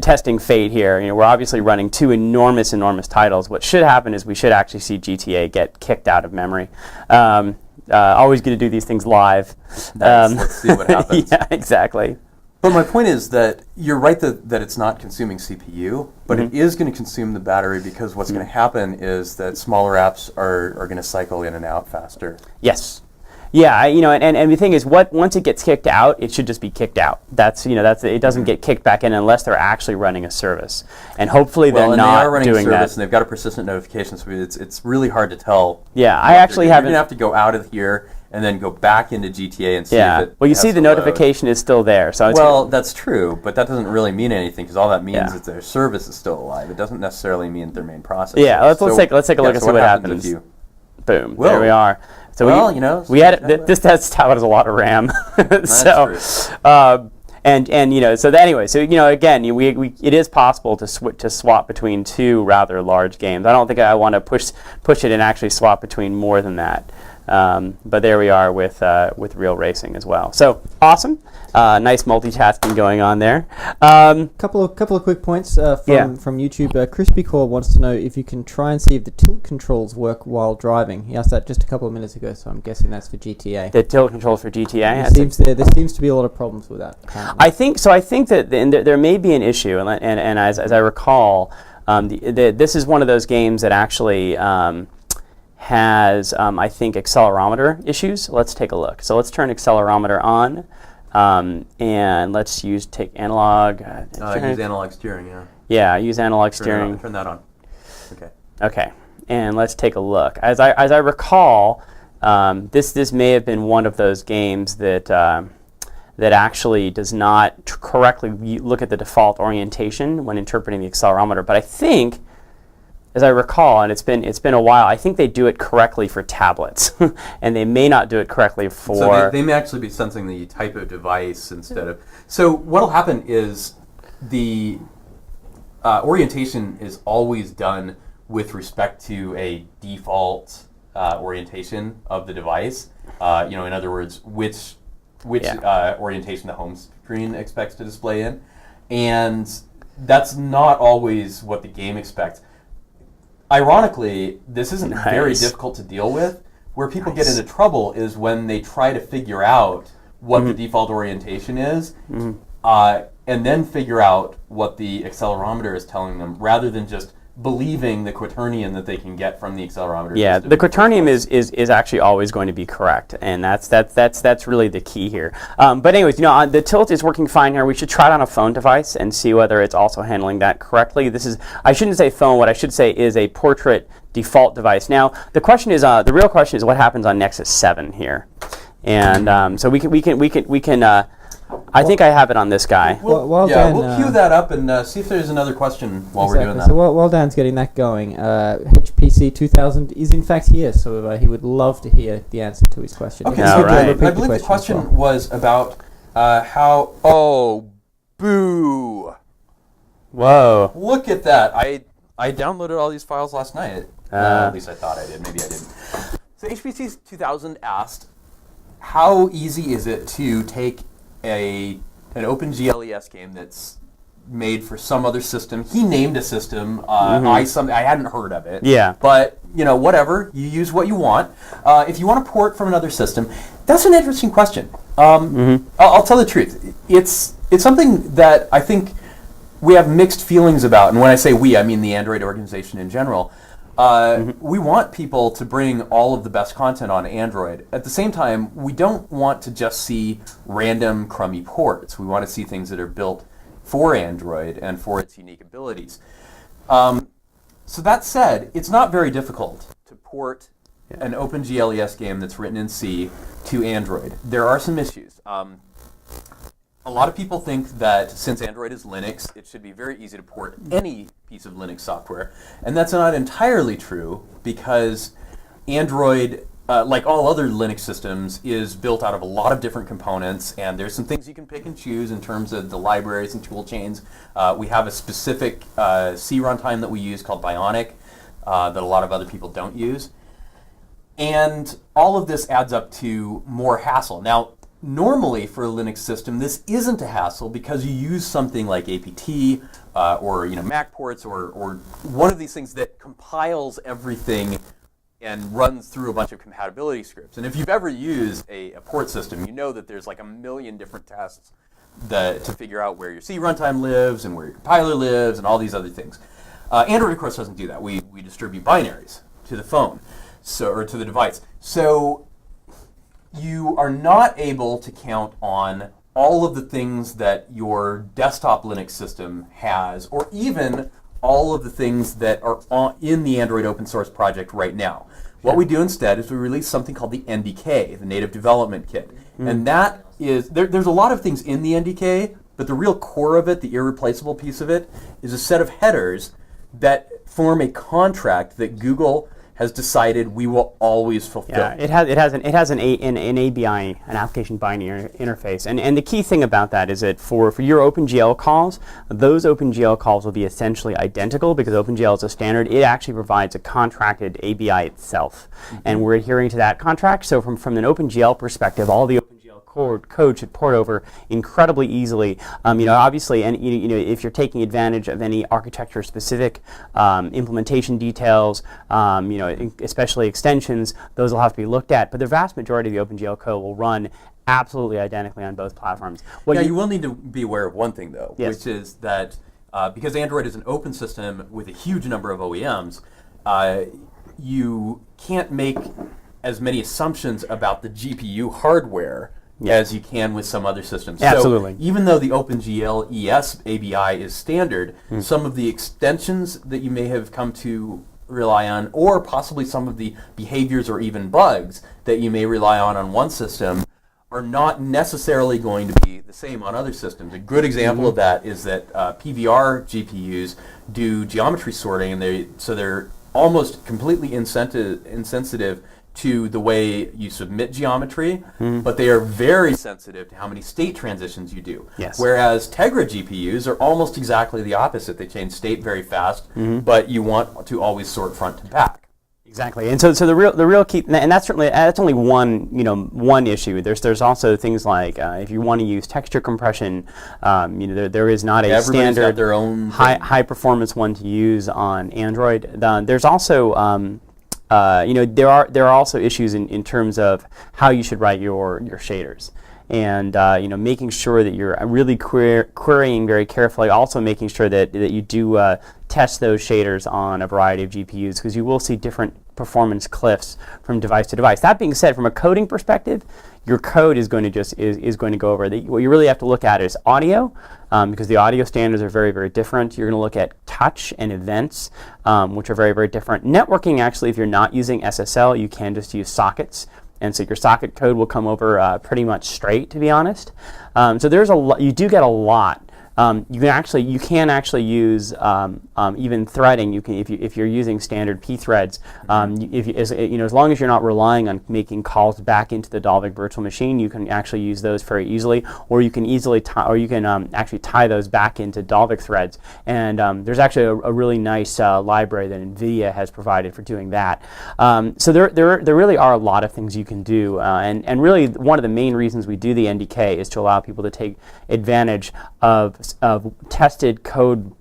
testing fate here. We're obviously running two enormous titles. What should happen is we should actually see GTA get kicked out of memory. Always good to do these things live. Nice. Let's see what happens. Yeah, exactly. But my point is that you're right that it's not consuming CPU, but it is going to consume the battery, because what's going to happen is that smaller apps are going to cycle in and out faster. Yes. Yeah, and the thing is, once it gets kicked out, it should just be kicked out. It doesn't get kicked back in unless they're actually running a service, and hopefully they're not they are running doing a service, that. and they've got a persistent notification, so it's really hard to tell. Yeah, I actually haven't. You're going to have to go out of here and then go back into GTA and see if it well, you see the notification is still there. So that's true, but that doesn't really mean anything, because all that means is their service is still alive. It doesn't necessarily mean their main process. Yeah, let's take a look and see what happens. Boom, there we are. So we had this test out has a lot of RAM. True. Again, it is possible to swap between two rather large games. I don't think I want to push it and actually swap between more than that. But there we are with Real Racing as well. So awesome, nice multitasking going on there. Couple of quick points from YouTube. Crispy Core wants to know if you can try and see if the tilt controls work while driving. He asked that just a couple of minutes ago, so I'm guessing that's for GTA. The tilt controls for GTA. There seems to be a lot of problems with that. Apparently. I think that there may be an issue, and as I recall, this is one of those games that actually. Has, I think, accelerometer issues. Let's take a look. So let's turn accelerometer on, and let's take analog. Use analog steering, yeah. Yeah, use analog steering. Turn that on. Okay. Okay, and let's take a look. As I recall, this may have been one of those games that actually does not correctly look at the default orientation when interpreting the accelerometer. But I think, as I recall, and it's been a while, I think they do it correctly for tablets, and they may not do it correctly for. So they may actually be sensing the type of device instead of. So what'll happen is the orientation is always done with respect to a default orientation of the device. In other words, which orientation the home screen expects to display in, and that's not always what the game expects. Ironically, this isn't very difficult to deal with. Where people get into trouble is when they try to figure out what the default orientation is, and then figure out what the accelerometer is telling them, rather than just believing the quaternion that they can get from the accelerometer. Yeah, system. the quaternium is actually always going to be correct, and that's really the key here. But anyways, the tilt is working fine here. We should try it on a phone device and see whether it's also handling that correctly. This is, I shouldn't say phone. What I should say is a portrait default device. Now the question is, the real question is what happens on Nexus 7 here, and so we can. I think I have it on this guy. Well yeah, done, we'll cue that up and see if there's another question while we're doing that. So while Dan's getting that going, HPC 2000 is in fact here, so he would love to hear the answer to his question. Okay, so I believe the question was about how. Oh, boo! Whoa! Look at that! I downloaded all these files last night. At least I thought I did. Maybe I didn't. So HPC 2000 asked, how easy is it to take an OpenGLES game that's made for some other system? He named a system. I hadn't heard of it. Yeah. But whatever, you use what you want. If you want to port from another system, that's an interesting question. I'll tell the truth. It's something that I think we have mixed feelings about, and when I say we, I mean the Android organization in general. We want people to bring all of the best content on Android. At the same time, we don't want to just see random crummy ports. We want to see things that are built for Android and for its unique abilities. So that said, it's not very difficult to port an OpenGLES game that's written in C to Android. There are some issues. A lot of people think that since Android is Linux, it should be very easy to port any piece of Linux software. And that's not entirely true, because Android, like all other Linux systems, is built out of a lot of different components, and there's some things you can pick and choose in terms of the libraries and tool chains. We have a specific C runtime that we use called Bionic that a lot of other people don't use. And all of this adds up to more hassle. Now, normally for a Linux system, this isn't a hassle because you use something like APT or MacPorts or one of these things that compiles everything and runs through a bunch of compatibility scripts. And if you've ever used a port system, you know that there's like a million different tests to figure out where your C runtime lives and where your compiler lives and all these other things. Android, of course, doesn't do that. We distribute binaries to the phone, or to the device. So you are not able to count on all of the things that your desktop Linux system has, or even all of the things that are in the Android open source project right now. What we do instead is we release something called the NDK, the Native Development Kit. And that is, there's a lot of things in the NDK, but the real core of it, the irreplaceable piece of it, is a set of headers that form a contract that Google has decided we will always fulfill. Yeah, it has an ABI, an application binary interface, and the key thing about that is that for your OpenGL calls, those OpenGL calls will be essentially identical because OpenGL is a standard. It actually provides a contracted ABI itself, and we're adhering to that contract. So from an OpenGL perspective, all the OpenGL code should port over incredibly easily. Obviously, and if you're taking advantage of any architecture-specific implementation details, especially extensions, those will have to be looked at. But the vast majority of the OpenGL code will run absolutely identically on both platforms. You will need to be aware of one thing, though, which is that because Android is an open system with a huge number of OEMs, you can't make as many assumptions about the GPU hardware as you can with some other systems. Absolutely. So even though the OpenGL ABI is standard, some of the extensions that you may have come to rely on, or possibly some of the behaviors or even bugs that you may rely on one system, are not necessarily going to be the same on other systems. A good example of that is that PVR GPUs do geometry sorting, and they're almost completely insensitive to the way you submit geometry, but they are very sensitive to how many state transitions you do. Yes. Whereas Tegra GPUs are almost exactly the opposite. They change state very fast, but you want to always sort front to back. Exactly, and so the real key, and that's only one issue. There's also things like if you want to use texture compression, there is not a Everybody's standard got their own high performance one to use on Android. There's also there are also issues in terms of how you should write your shaders. and making sure that you're really querying very carefully. Also making sure that you do test those shaders on a variety of GPUs, because you will see different performance cliffs from device to device. That being said, from a coding perspective, your code is going to is going to go over. What you really have to look at is audio, because the audio standards are very, very different. You're going to look at touch and events, which are very, very different. Networking, actually, if you're not using SSL, you can just use sockets. And so your socket code will come over pretty much straight, to be honest. So there's you do get a lot. You can actually use even threading. You can if you're using standard pthreads. As long as you're not relying on making calls back into the Dalvik virtual machine, you can actually use those very easily. Or you can actually tie those back into Dalvik threads. And there's actually a really nice library that NVIDIA has provided for doing that. So there really are a lot of things you can do. And really one of the main reasons we do the NDK is to allow people to take advantage of tested code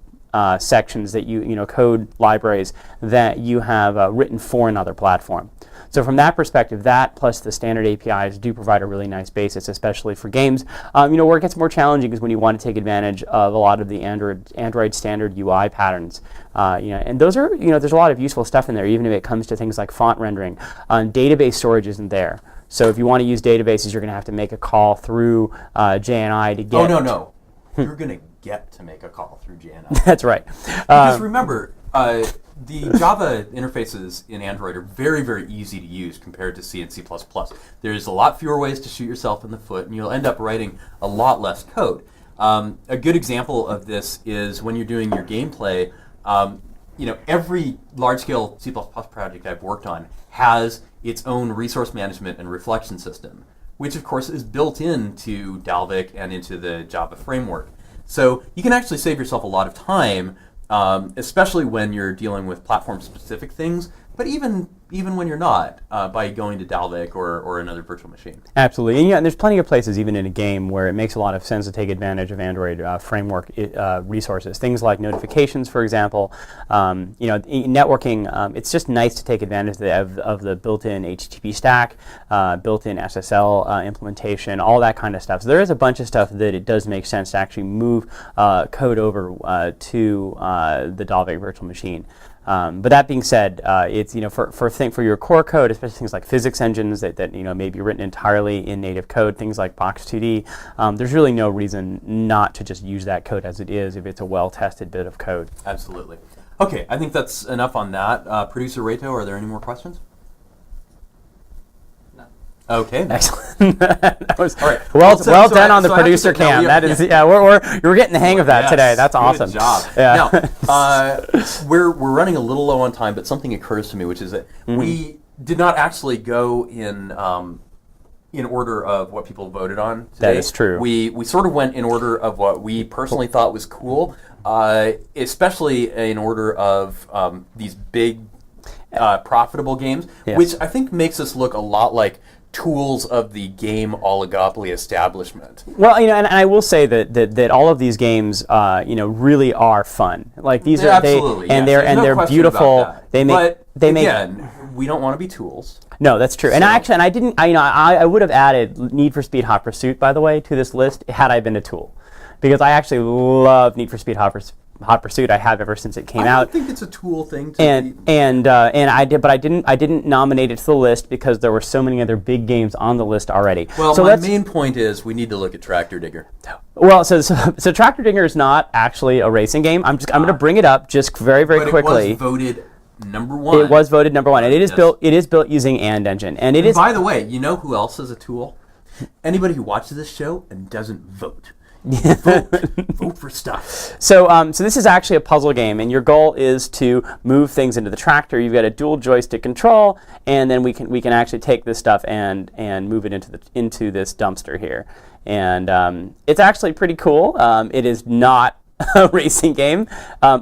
sections that code libraries that you have written for another platform. So from that perspective, that plus the standard APIs do provide a really nice basis, especially for games. Where it gets more challenging is when you want to take advantage of a lot of the Android standard UI patterns. And those are, there's a lot of useful stuff in there, even if it comes to things like font rendering. Database storage isn't there. So if you want to use databases, you're going to have to make a call through JNI to get. Oh, no. You're going to get to make a call through JNI. That's right. Because remember, the Java interfaces in Android are very, very easy to use compared to C and C++. There's a lot fewer ways to shoot yourself in the foot, and you'll end up writing a lot less code. A good example of this is when you're doing your gameplay. Every large-scale C++ project I've worked on has its own resource management and reflection system, which of course is built into Dalvik and into the Java framework. So you can actually save yourself a lot of time, especially when you're dealing with platform-specific things, but even when you're not, by going to Dalvik or another virtual machine. Absolutely, and there's plenty of places, even in a game, where it makes a lot of sense to take advantage of Android framework resources. Things like notifications, for example. Networking. It's just nice to take advantage of the built-in HTTP stack, built-in SSL implementation, all that kind of stuff. So there is a bunch of stuff that it does make sense to actually move code over to the Dalvik virtual machine. But that being said, it's for your core code, especially things like physics engines that may be written entirely in native code, things like Box2D. There's really no reason not to just use that code as it is if it's a well-tested bit of code. Absolutely. Okay, I think that's enough on that. Producer Reto, are there any more questions? Okay. Excellent. That was all right. Well done on the producer cam. We're getting the hang of that today. That's awesome. Good job. Yeah. Now, we're running a little low on time, but something occurs to me, which is that we did not actually go in order of what people voted on today. That is true. We sort of went in order of what we personally thought was cool, especially in order of these big profitable games, yes. Which I think makes us look a lot like tools of the game oligopoly establishment. Well, and I will say that all of these games, really are fun. Like these are absolutely, they're beautiful. They make. Again, we don't want to be tools. No, that's true. So. And I didn't. I would have added Need for Speed Hot Pursuit, by the way, to this list had I been a tool, because I actually love Need for Speed Hot Pursuit. I have ever since it came out. I think it's a tool thing. And I didn't nominate it to the list because there were so many other big games on the list already. Well, so my main point is we need to look at Tractor Digger. Well, so Tractor Digger is not actually a racing game. I'm going to bring it up just very, very quickly. It was voted number one. It was voted number one, and it is built. It is built using AndEngine, and it is. By the way, you know who else is a tool? Anybody who watches this show and doesn't vote. Vote for stuff. So this is actually a puzzle game, and your goal is to move things into the tractor. You've got a dual joystick control, and then we can actually take this stuff and move it into this dumpster here. And it's actually pretty cool. It is not racing game.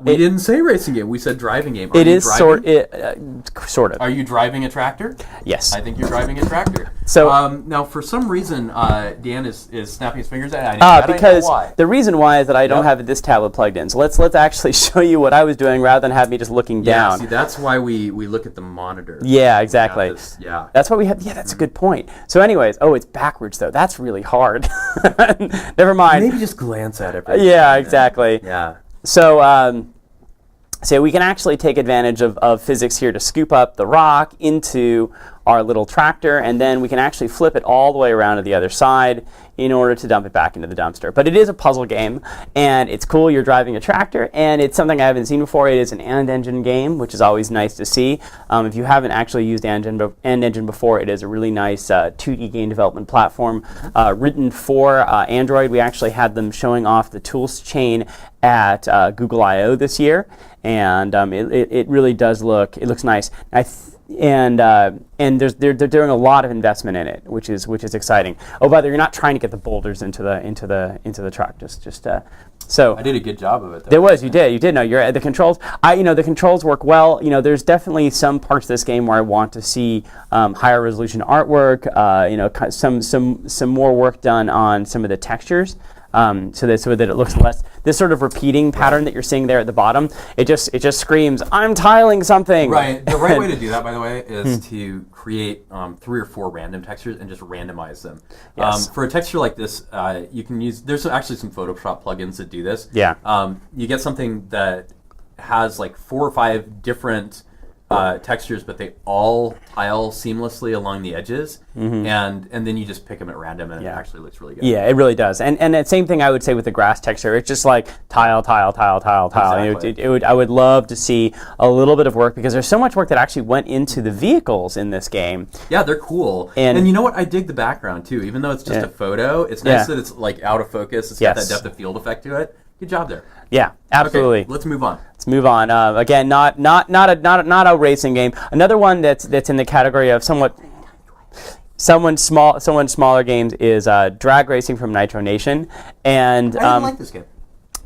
We didn't say racing game. We said driving game. It is sort of. Are you driving a tractor? Yes. I think you're driving a tractor. So now, for some reason, Dan is snapping his fingers at it. Because why. the reason why is that I don't have this tablet plugged in. So let's actually show you what I was doing rather than have me just looking down. See, that's why we look at the monitor. Yeah, exactly. Yeah. That's why we have. Yeah, that's a good point. So, anyways, it's backwards though. That's really hard. Never mind. Maybe just glance at it. Yeah, exactly. Yeah. So, so we can actually take advantage of physics here to scoop up the rock into our little tractor, and then we can actually flip it all the way around to the other side in order to dump it back into the dumpster. But it is a puzzle game, and it's cool. You're driving a tractor, and it's something I haven't seen before. It is an End Engine game, which is always nice to see. If you haven't actually used End Engine before, it is a really nice 2D game development platform written for Android. We actually had them showing off the tools chain at Google I/O this year, and it really does look. It looks nice. And they're doing a lot of investment in it, which is exciting. Oh, by the way, you're not trying to get the boulders into the truck. So I did a good job of it, though. There was, you did. No, you're the controls. The controls work well. There's definitely some parts of this game where I want to see higher resolution artwork. Some more work done on some of the textures. So that it looks less, this sort of repeating pattern that you're seeing there at the bottom, it just screams, I'm tiling something. Right. The right way to do that, by the way, is to create 3 or 4 random textures and just randomize them. Yes. For a texture like this, you can use, there's actually some Photoshop plugins that do this. Yeah. You get something that has like 4 or 5 different textures, but they all tile seamlessly along the edges, and then you just pick them at random, and it actually looks really good. Yeah, it really does. And the same thing I would say with the grass texture. It's just like tile. Exactly. I would love to see a little bit of work, because there's so much work that actually went into the vehicles in this game. Yeah, they're cool. And you know what? I dig the background too, even though it's just a photo. It's nice that it's like out of focus. It's got that depth of field effect to it. Good job there. Yeah, absolutely. Okay, let's move on. Let's move on. Again, not a racing game. Another one that's in the category of somewhat smaller games is Drag Racing from Nitro Nation. And I didn't like this game.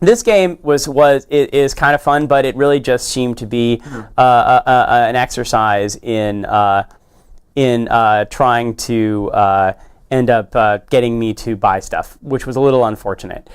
This game is kind of fun, but it really just seemed to be an exercise in trying to end up getting me to buy stuff, which was a little unfortunate.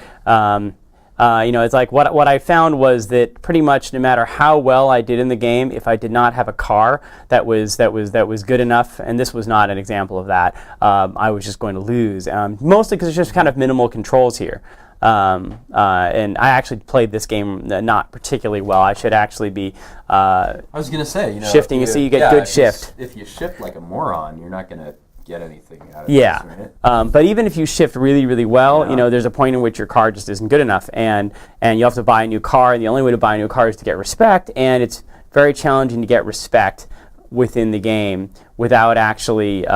It's like what I found was that pretty much no matter how well I did in the game, if I did not have a car that was good enough, and this was not an example of that, I was just going to lose. Mostly because there's just kind of minimal controls here. And I actually played this game not particularly well. I should actually be I was going to say, shifting, so you get good shift. If you shift like a moron, you're not going to get anything out of this, right? But even if you shift really, really well, there's a point in which your car just isn't good enough, and you have to buy a new car, and the only way to buy a new car is to get respect, and it's very challenging to get respect within the game without actually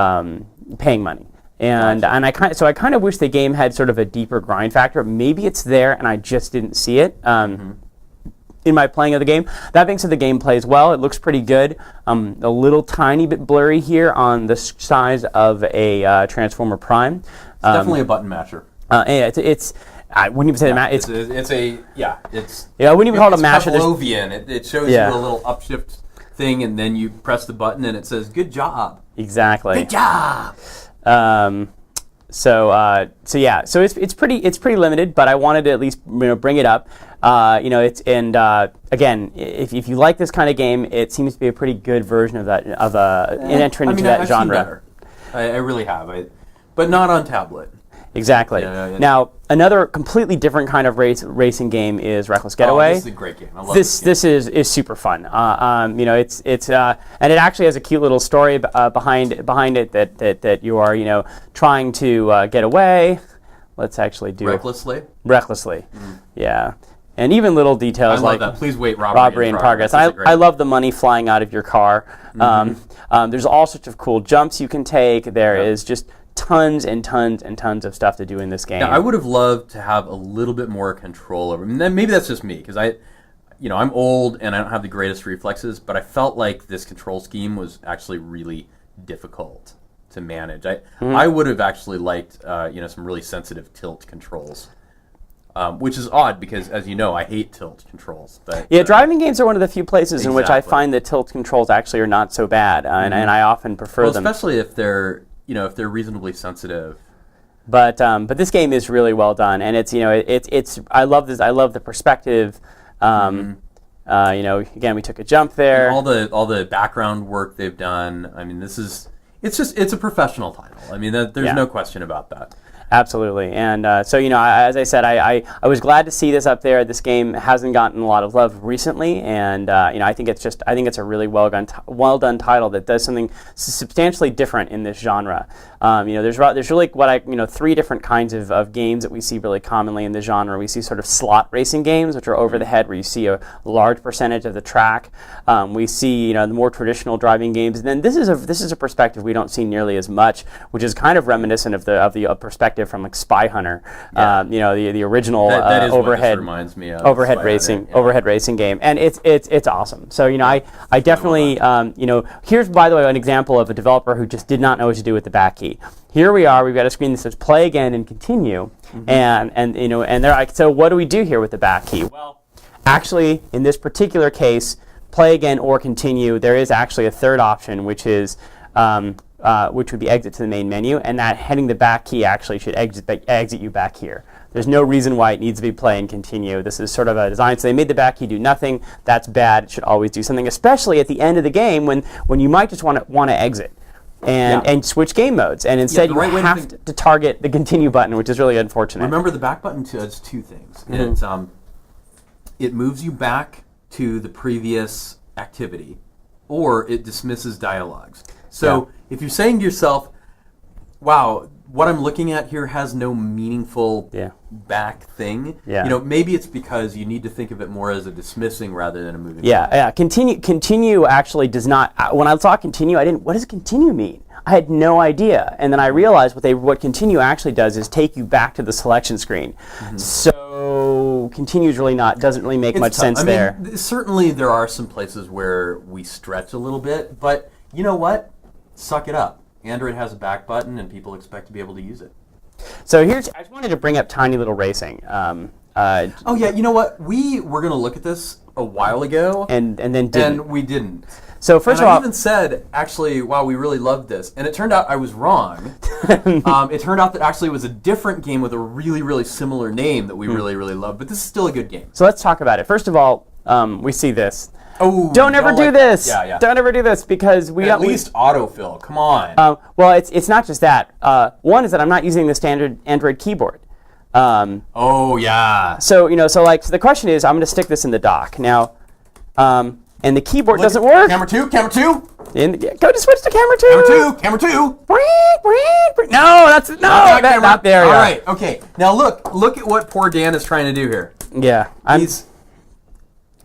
paying money. And I kind of wish the game had sort of a deeper grind factor. Maybe it's there, and I just didn't see it. In my playing of the game. That being said, the game plays well. It looks pretty good. A little tiny bit blurry here on the size of a Transformer Prime. It's definitely a button masher. It's I wouldn't even say it's I wouldn't even call it a masher. Pavlovian. It shows you a little upshift thing, and then you press the button, and it says "Good job." Exactly. Good job. So it's pretty limited, but I wanted to at least bring it up. Again, if you like this kind of game, it seems to be a pretty good version of that an entrant into that genre. Seen better. I really have, but not on tablet. Exactly. Now, another completely different kind of racing game is Reckless Getaway. This is a great game. I love this is super fun. And it actually has a cute little story behind it that you are trying to get away. Let's actually do recklessly. Yeah. And even little details like that. Please wait, robbery in progress. I love the money flying out of your car. There's all sorts of cool jumps you can take. There is just tons and tons and tons of stuff to do in this game. Yeah, I would have loved to have a little bit more control over. Maybe that's just me, because I'm old and I don't have the greatest reflexes, but I felt like this control scheme was actually really difficult to manage. I would have actually liked some really sensitive tilt controls. which is odd because, as you know, I hate tilt controls. But Yeah, driving games are one of the few places in which I Exactly. find that tilt controls actually are not so bad, and I often prefer them. especially if they're reasonably sensitive. But this game is really well done, and it's I love this. I love the perspective. Again, we took a jump there. All the background work they've done. I mean, it's a professional title. I mean, there's no question about that. Absolutely, and as I said, I was glad to see this up there. This game hasn't gotten a lot of love recently, and I think it's a really well done title that does something substantially different in this genre. There's really three different kinds of games that we see really commonly in the genre. We see sort of slot racing games, which are over the head, where you see a large percentage of the track. We see the more traditional driving games, and then this is a perspective we don't see nearly as much, which is kind of reminiscent of the perspective from like Spy Hunter, the original That is overhead what this reminds me of. overhead Spy racing Hunter, yeah. overhead racing game, and it's awesome. So I definitely here's, by the way, an example of a developer who just did not know what to do with the back key. Here we are. We've got a screen that says play again and continue, and they're like, so what do we do here with the back key? Well, actually, in this particular case, play again or continue, there is actually a third option, which is which would be exit to the main menu, and that hitting the back key actually should exit you back here. There's no reason why it needs to be play and continue. This is sort of a design. So they made the back key do nothing. That's bad. It should always do something, especially at the end of the game when you might just want to exit and switch game modes. And instead the right you way to have to target the continue button, which is really unfortunate. Remember, the back button does two things. It moves you back to the previous activity, or it dismisses dialogues. So if you're saying to yourself, wow, what I'm looking at here has no meaningful back thing, maybe it's because you need to think of it more as a dismissing rather than a moving. Continue actually does not. When I saw continue, what does continue mean? I had no idea, and then I realized what continue actually does is take you back to the selection screen. So continue doesn't really make much sense there. Certainly there are some places where we stretch a little bit, but you know what? Suck it up. Android has a back button, and people expect to be able to use it. So I just wanted to bring up Tiny Little Racing. Oh yeah, you know what? We were going to look at this a while ago, and then didn't. And we didn't. So first of all, I even said, actually, wow, we really loved this, and it turned out I was wrong. It turned out that actually it was a different game with a really, really similar name that we really, really loved, but this is still a good game. So let's talk about it. First of all, we see this. Oh, don't ever do this. Yeah. Don't ever do this because at least autofill. Come on. Well, it's not just that. One is that I'm not using the standard Android keyboard. Oh yeah. So the question is, I'm going to stick this in the dock now, and the keyboard doesn't work. Camera two. Go to switch to camera two. Camera two. No, not there. All right. Okay. Now look at what poor Dan is trying to do here. Yeah.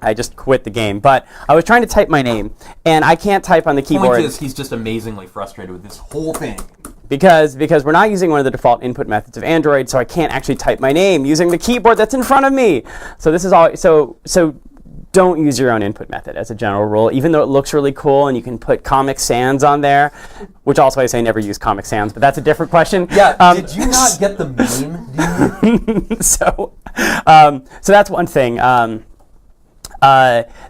I just quit the game, but I was trying to type my name, and I can't type on the keyboard. Point is, he's just amazingly frustrated with this whole thing. Because we're not using one of the default input methods of Android, so I can't actually type my name using the keyboard that's in front of me. So this is all. So don't use your own input method as a general rule, even though it looks really cool and you can put Comic Sans on there, which also I say never use Comic Sans, but that's a different question. Yeah. Did you not get the meme, dude? So that's one thing.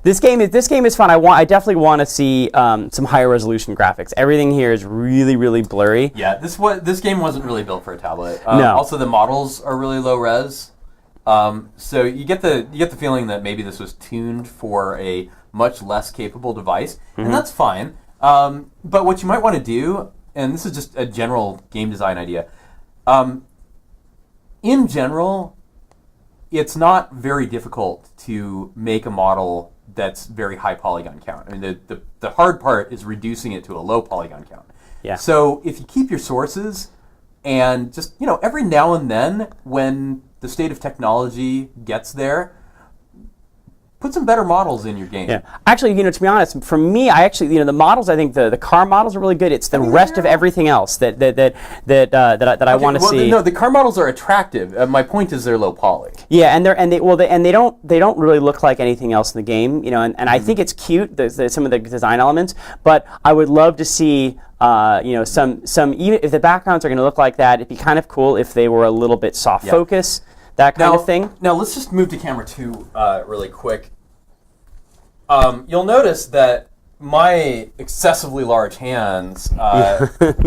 This game is fun. I definitely want to see some higher resolution graphics. Everything here is really, really blurry. Yeah, this game wasn't really built for a tablet. No. Also, the models are really low res, so you get the feeling that maybe this was tuned for a much less capable device, and that's fine. But what you might want to do, and this is just a general game design idea, in general, it's not very difficult to make a model that's very high polygon count. I mean, the hard part is reducing it to a low polygon count. Yeah. So if you keep your sources and just, every now and then when the state of technology gets there, put some better models in your game. Yeah. Actually, to be honest, for me, I actually, the models, I think the car models are really good. It's the rest of everything else that I want to see. No, the car models are attractive. My point is they're low poly. Yeah, and they don't really look like anything else in the game, and I think it's cute, some of the design elements, but I would love to see some even if the backgrounds are going to look like that, it'd be kind of cool if they were a little bit soft focus. that kind of thing. Now let's just move to camera 2 really quick. You'll notice that my excessively large hands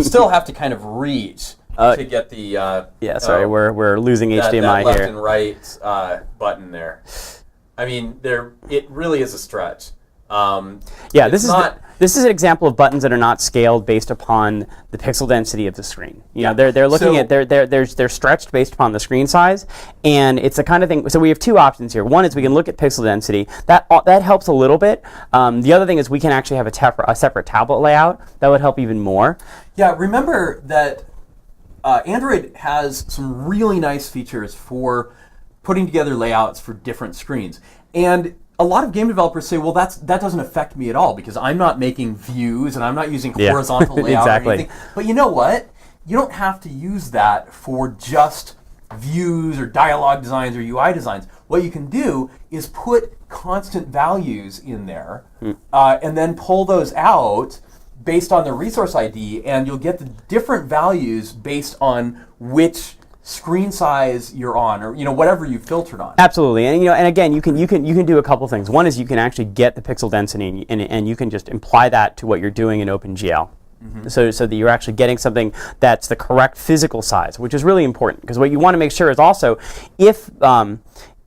still have to kind of reach to get the we're losing HDMI that left here. and right button there. I mean, it really is a stretch. This is an example of buttons that are not scaled based upon the pixel density of the screen. They're looking at they're stretched based upon the screen size, and it's the kind of thing. So we have two options here. One is we can look at pixel density. That helps a little bit. The other thing is we can actually have a separate tablet layout that would help even more. Yeah, remember that Android has some really nice features for putting together layouts for different screens, and a lot of game developers say, well, that doesn't affect me at all because I'm not making views and I'm not using horizontal layout exactly. or anything. But you know what? You don't have to use that for just views or dialogue designs or UI designs. What you can do is put constant values in there and then pull those out based on the resource ID, and you'll get the different values based on which screen size you're on, or whatever you filtered on. Absolutely, and again, you can do a couple things. One is you can actually get the pixel density, and you can just imply that to what you're doing in OpenGL, so that you're actually getting something that's the correct physical size, which is really important because what you want to make sure is also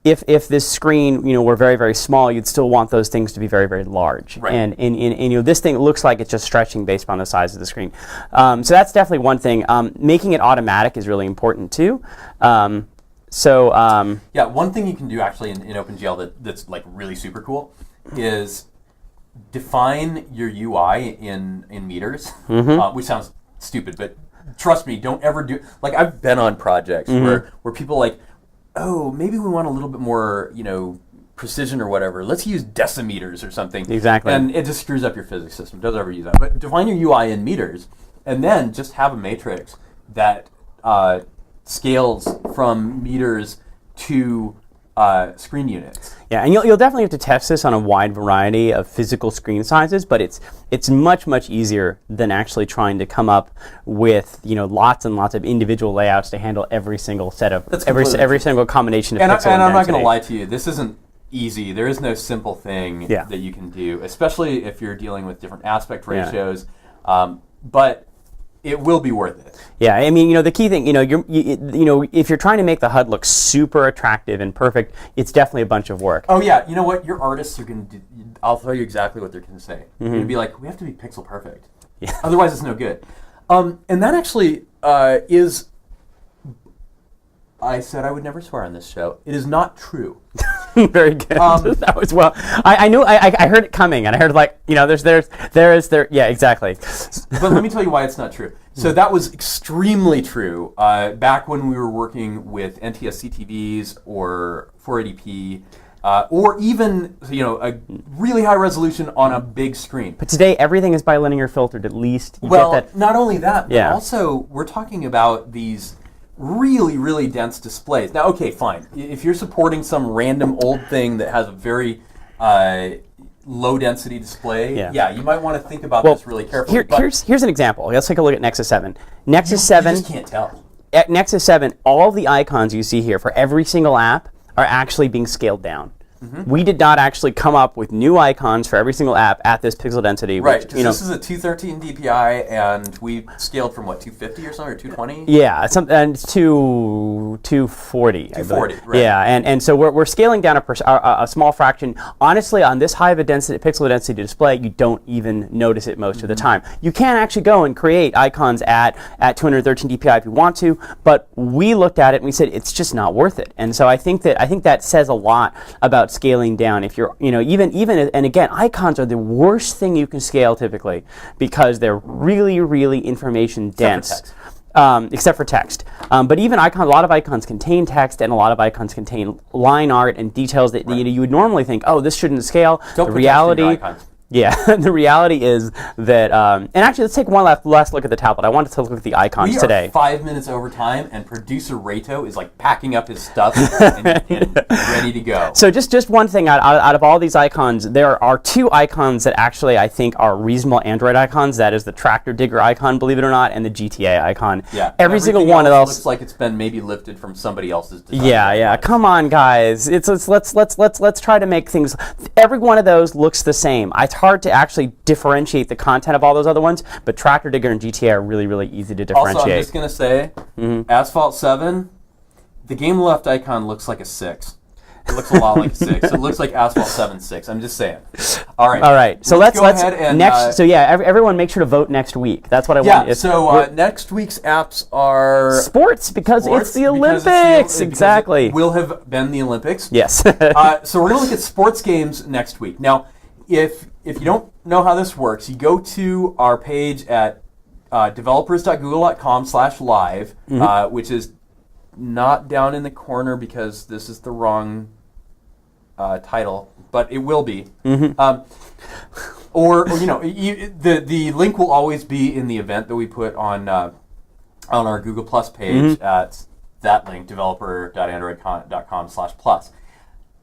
if this screen were very, very small, you'd still want those things to be very, very large. Right. And this thing looks like it's just stretching based on the size of the screen. So that's definitely one thing. Making it automatic is really important too. One thing you can do actually in OpenGL that's like really super cool is define your UI in meters, which sounds stupid, but trust me, don't ever do. Like I've been on projects where people like, oh, maybe we want a little bit more, precision or whatever. Let's use decimeters or something. Exactly. And it just screws up your physics system. Don't ever use that. But define your UI in meters, and then just have a matrix that scales from meters to screen units. Yeah, and you'll definitely have to test this on a wide variety of physical screen sizes, but it's much easier than actually trying to come up with lots and lots of individual layouts to handle every single set of every single combination of pixel and I'm not density. going to lie to you, this isn't easy. There is no simple thing that you can do, especially if you're dealing with different aspect ratios. But it will be worth it. Yeah, I mean, the key thing, if you're trying to make the HUD look super attractive and perfect, it's definitely a bunch of work. Oh yeah, you know what? Your artists are going to do, I'll tell you exactly what they're going to say. They're going to be like, we have to be pixel perfect. Yeah. Otherwise it's no good. And that actually is, I said I would never swear on this show. It is not true. Very good. That was well. I knew. I heard it coming, and I heard yeah, exactly. But let me tell you why it's not true. So that was extremely true back when we were working with NTSC TVs or 480p, or even a really high resolution on a big screen. But today everything is bilinear filtered. At least you well, get that. Not only that, but also we're talking about these really, really dense displays. Now, okay, fine. If you're supporting some random old thing that has a very low density display, you might want to think about this really carefully. Here's an example. Let's take a look at Nexus 7. Nexus 7. You just can't tell. At Nexus 7, all the icons you see here for every single app are actually being scaled down. We did not actually come up with new icons for every single app at this pixel density. Right, because this is a 213 DPI, and we scaled from, 250 or something, or 220? Yeah, and it's 240. 240, right. Yeah, and so we're scaling down a small fraction. Honestly, on this high of a pixel density display, you don't even notice it most of the time. You can actually go and create icons at 213 DPI if you want to, but we looked at it and we said it's just not worth it. And so I think that says a lot about scaling down. If you're, even, and again, icons are the worst thing you can scale typically because they're really, really information dense. Except for text. But even icons, a lot of icons contain text, and a lot of icons contain line art and details that you would normally think, oh, this shouldn't scale. Don't the put reality. text in your icons. Yeah, the reality is that, and actually, let's take one last look at the tablet. I wanted to look at the icons today. We are 5 minutes over time, and producer Reto is like packing up his stuff and ready to go. So just one thing, out of all these icons, there are 2 icons that actually I think are reasonable Android icons. That is the Tractor Digger icon, believe it or not, and the GTA icon. Yeah, every single one of those looks like it's been maybe lifted from somebody else's design. Yeah. Come on, guys. Let's try to make things. Every one of those looks the same. It's hard to actually differentiate the content of all those other ones, but Tractor Digger and GTA are really, really easy to differentiate. Also, I'm just going to say, Asphalt 7, the game left icon looks like a 6. It looks a lot like a 6. It looks like Asphalt 7 6. I'm just saying. All right. So let's go ahead and next. So yeah, everyone make sure to vote next week. That's what I want. Yeah. So next week's apps are sports because it's the Olympics. Exactly. It will have been the Olympics. Yes. So we're going to look at sports games next week. Now, if you don't know how this works, you go to our page at developers.google.com/live, which is not down in the corner because this is the wrong title, but it will be. Or the link will always be in the event that we put on our Google Plus page at that link, developer.android.com/plus.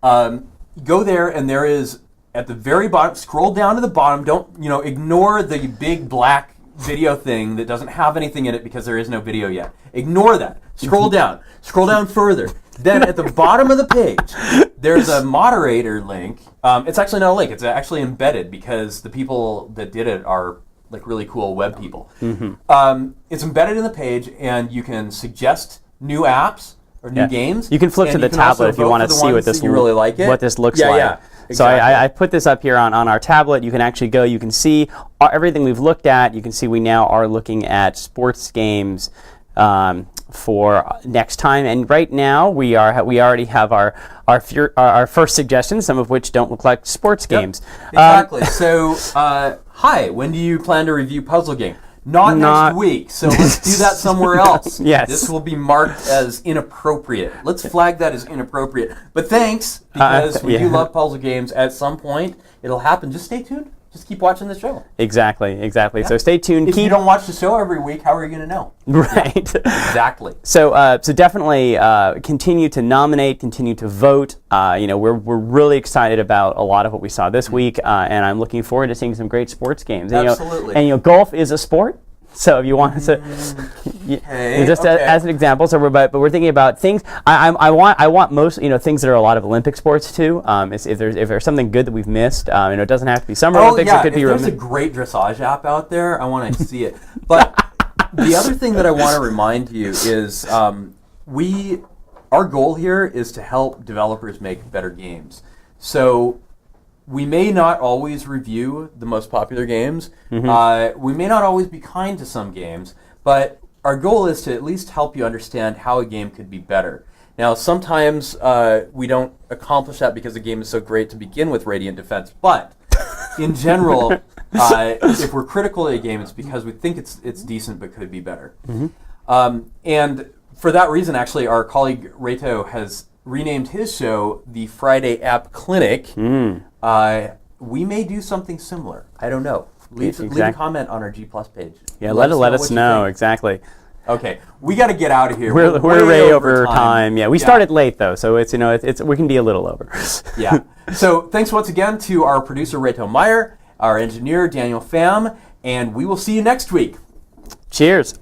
Go there, and there is at the very bottom. Scroll down to the bottom. Don't ignore the big black video thing that doesn't have anything in it because there is no video yet. Ignore that. Scroll down. Scroll down further. Then at the bottom of the page, there's a moderator link. It's actually not a link. It's actually embedded because the people that did it are like really cool web people. It's embedded in the page, and you can suggest new apps or new games. You can flip to the tablet if you want to see what this really like it. What this looks like. Yeah. Exactly. So I put this up here on our tablet. You can actually go. You can see everything we've looked at. You can see we now are looking at sports games for next time. And right now we already have our first suggestions, some of which don't look like sports games. Exactly. So hi, when do you plan to review Puzzle Game? Not next week, so let's do that somewhere else. Yes. This will be marked as inappropriate. Let's flag that as inappropriate. But thanks, because we do love puzzle games. At some point, it'll happen. Just stay tuned. Just keep watching the show. Exactly. Yeah. So stay tuned. If you don't watch the show every week, how are you going to know? Right. Yeah. Exactly. So definitely continue to nominate, continue to vote. We're really excited about a lot of what we saw this week, and I'm looking forward to seeing some great sports games. And, Absolutely. And golf is a sport. So if you want to, as an example, but we're thinking about things. I want most things that are a lot of Olympic sports too. If there's something good that we've missed, it doesn't have to be Summer Olympics. Yeah. It could be. There's a great dressage app out there. I want to see it. But the other thing that I want to remind you is our goal here is to help developers make better games. So we may not always review the most popular games. We may not always be kind to some games, but our goal is to at least help you understand how a game could be better. Now, sometimes we don't accomplish that because the game is so great to begin with, Radiant Defense, but in general, if we're critical of a game, it's because we think it's decent but could be better. And for that reason, actually, our colleague Reto has renamed his show the Friday App Clinic. We may do something similar. I don't know. Leave a comment on our G Plus page. Yeah, let us know. Exactly. Okay, we got to get out of here. We're way over time. Yeah, we started late though, so it's we can be a little over. Yeah. So thanks once again to our producer Reto Meyer, our engineer Daniel Pham, and we will see you next week. Cheers.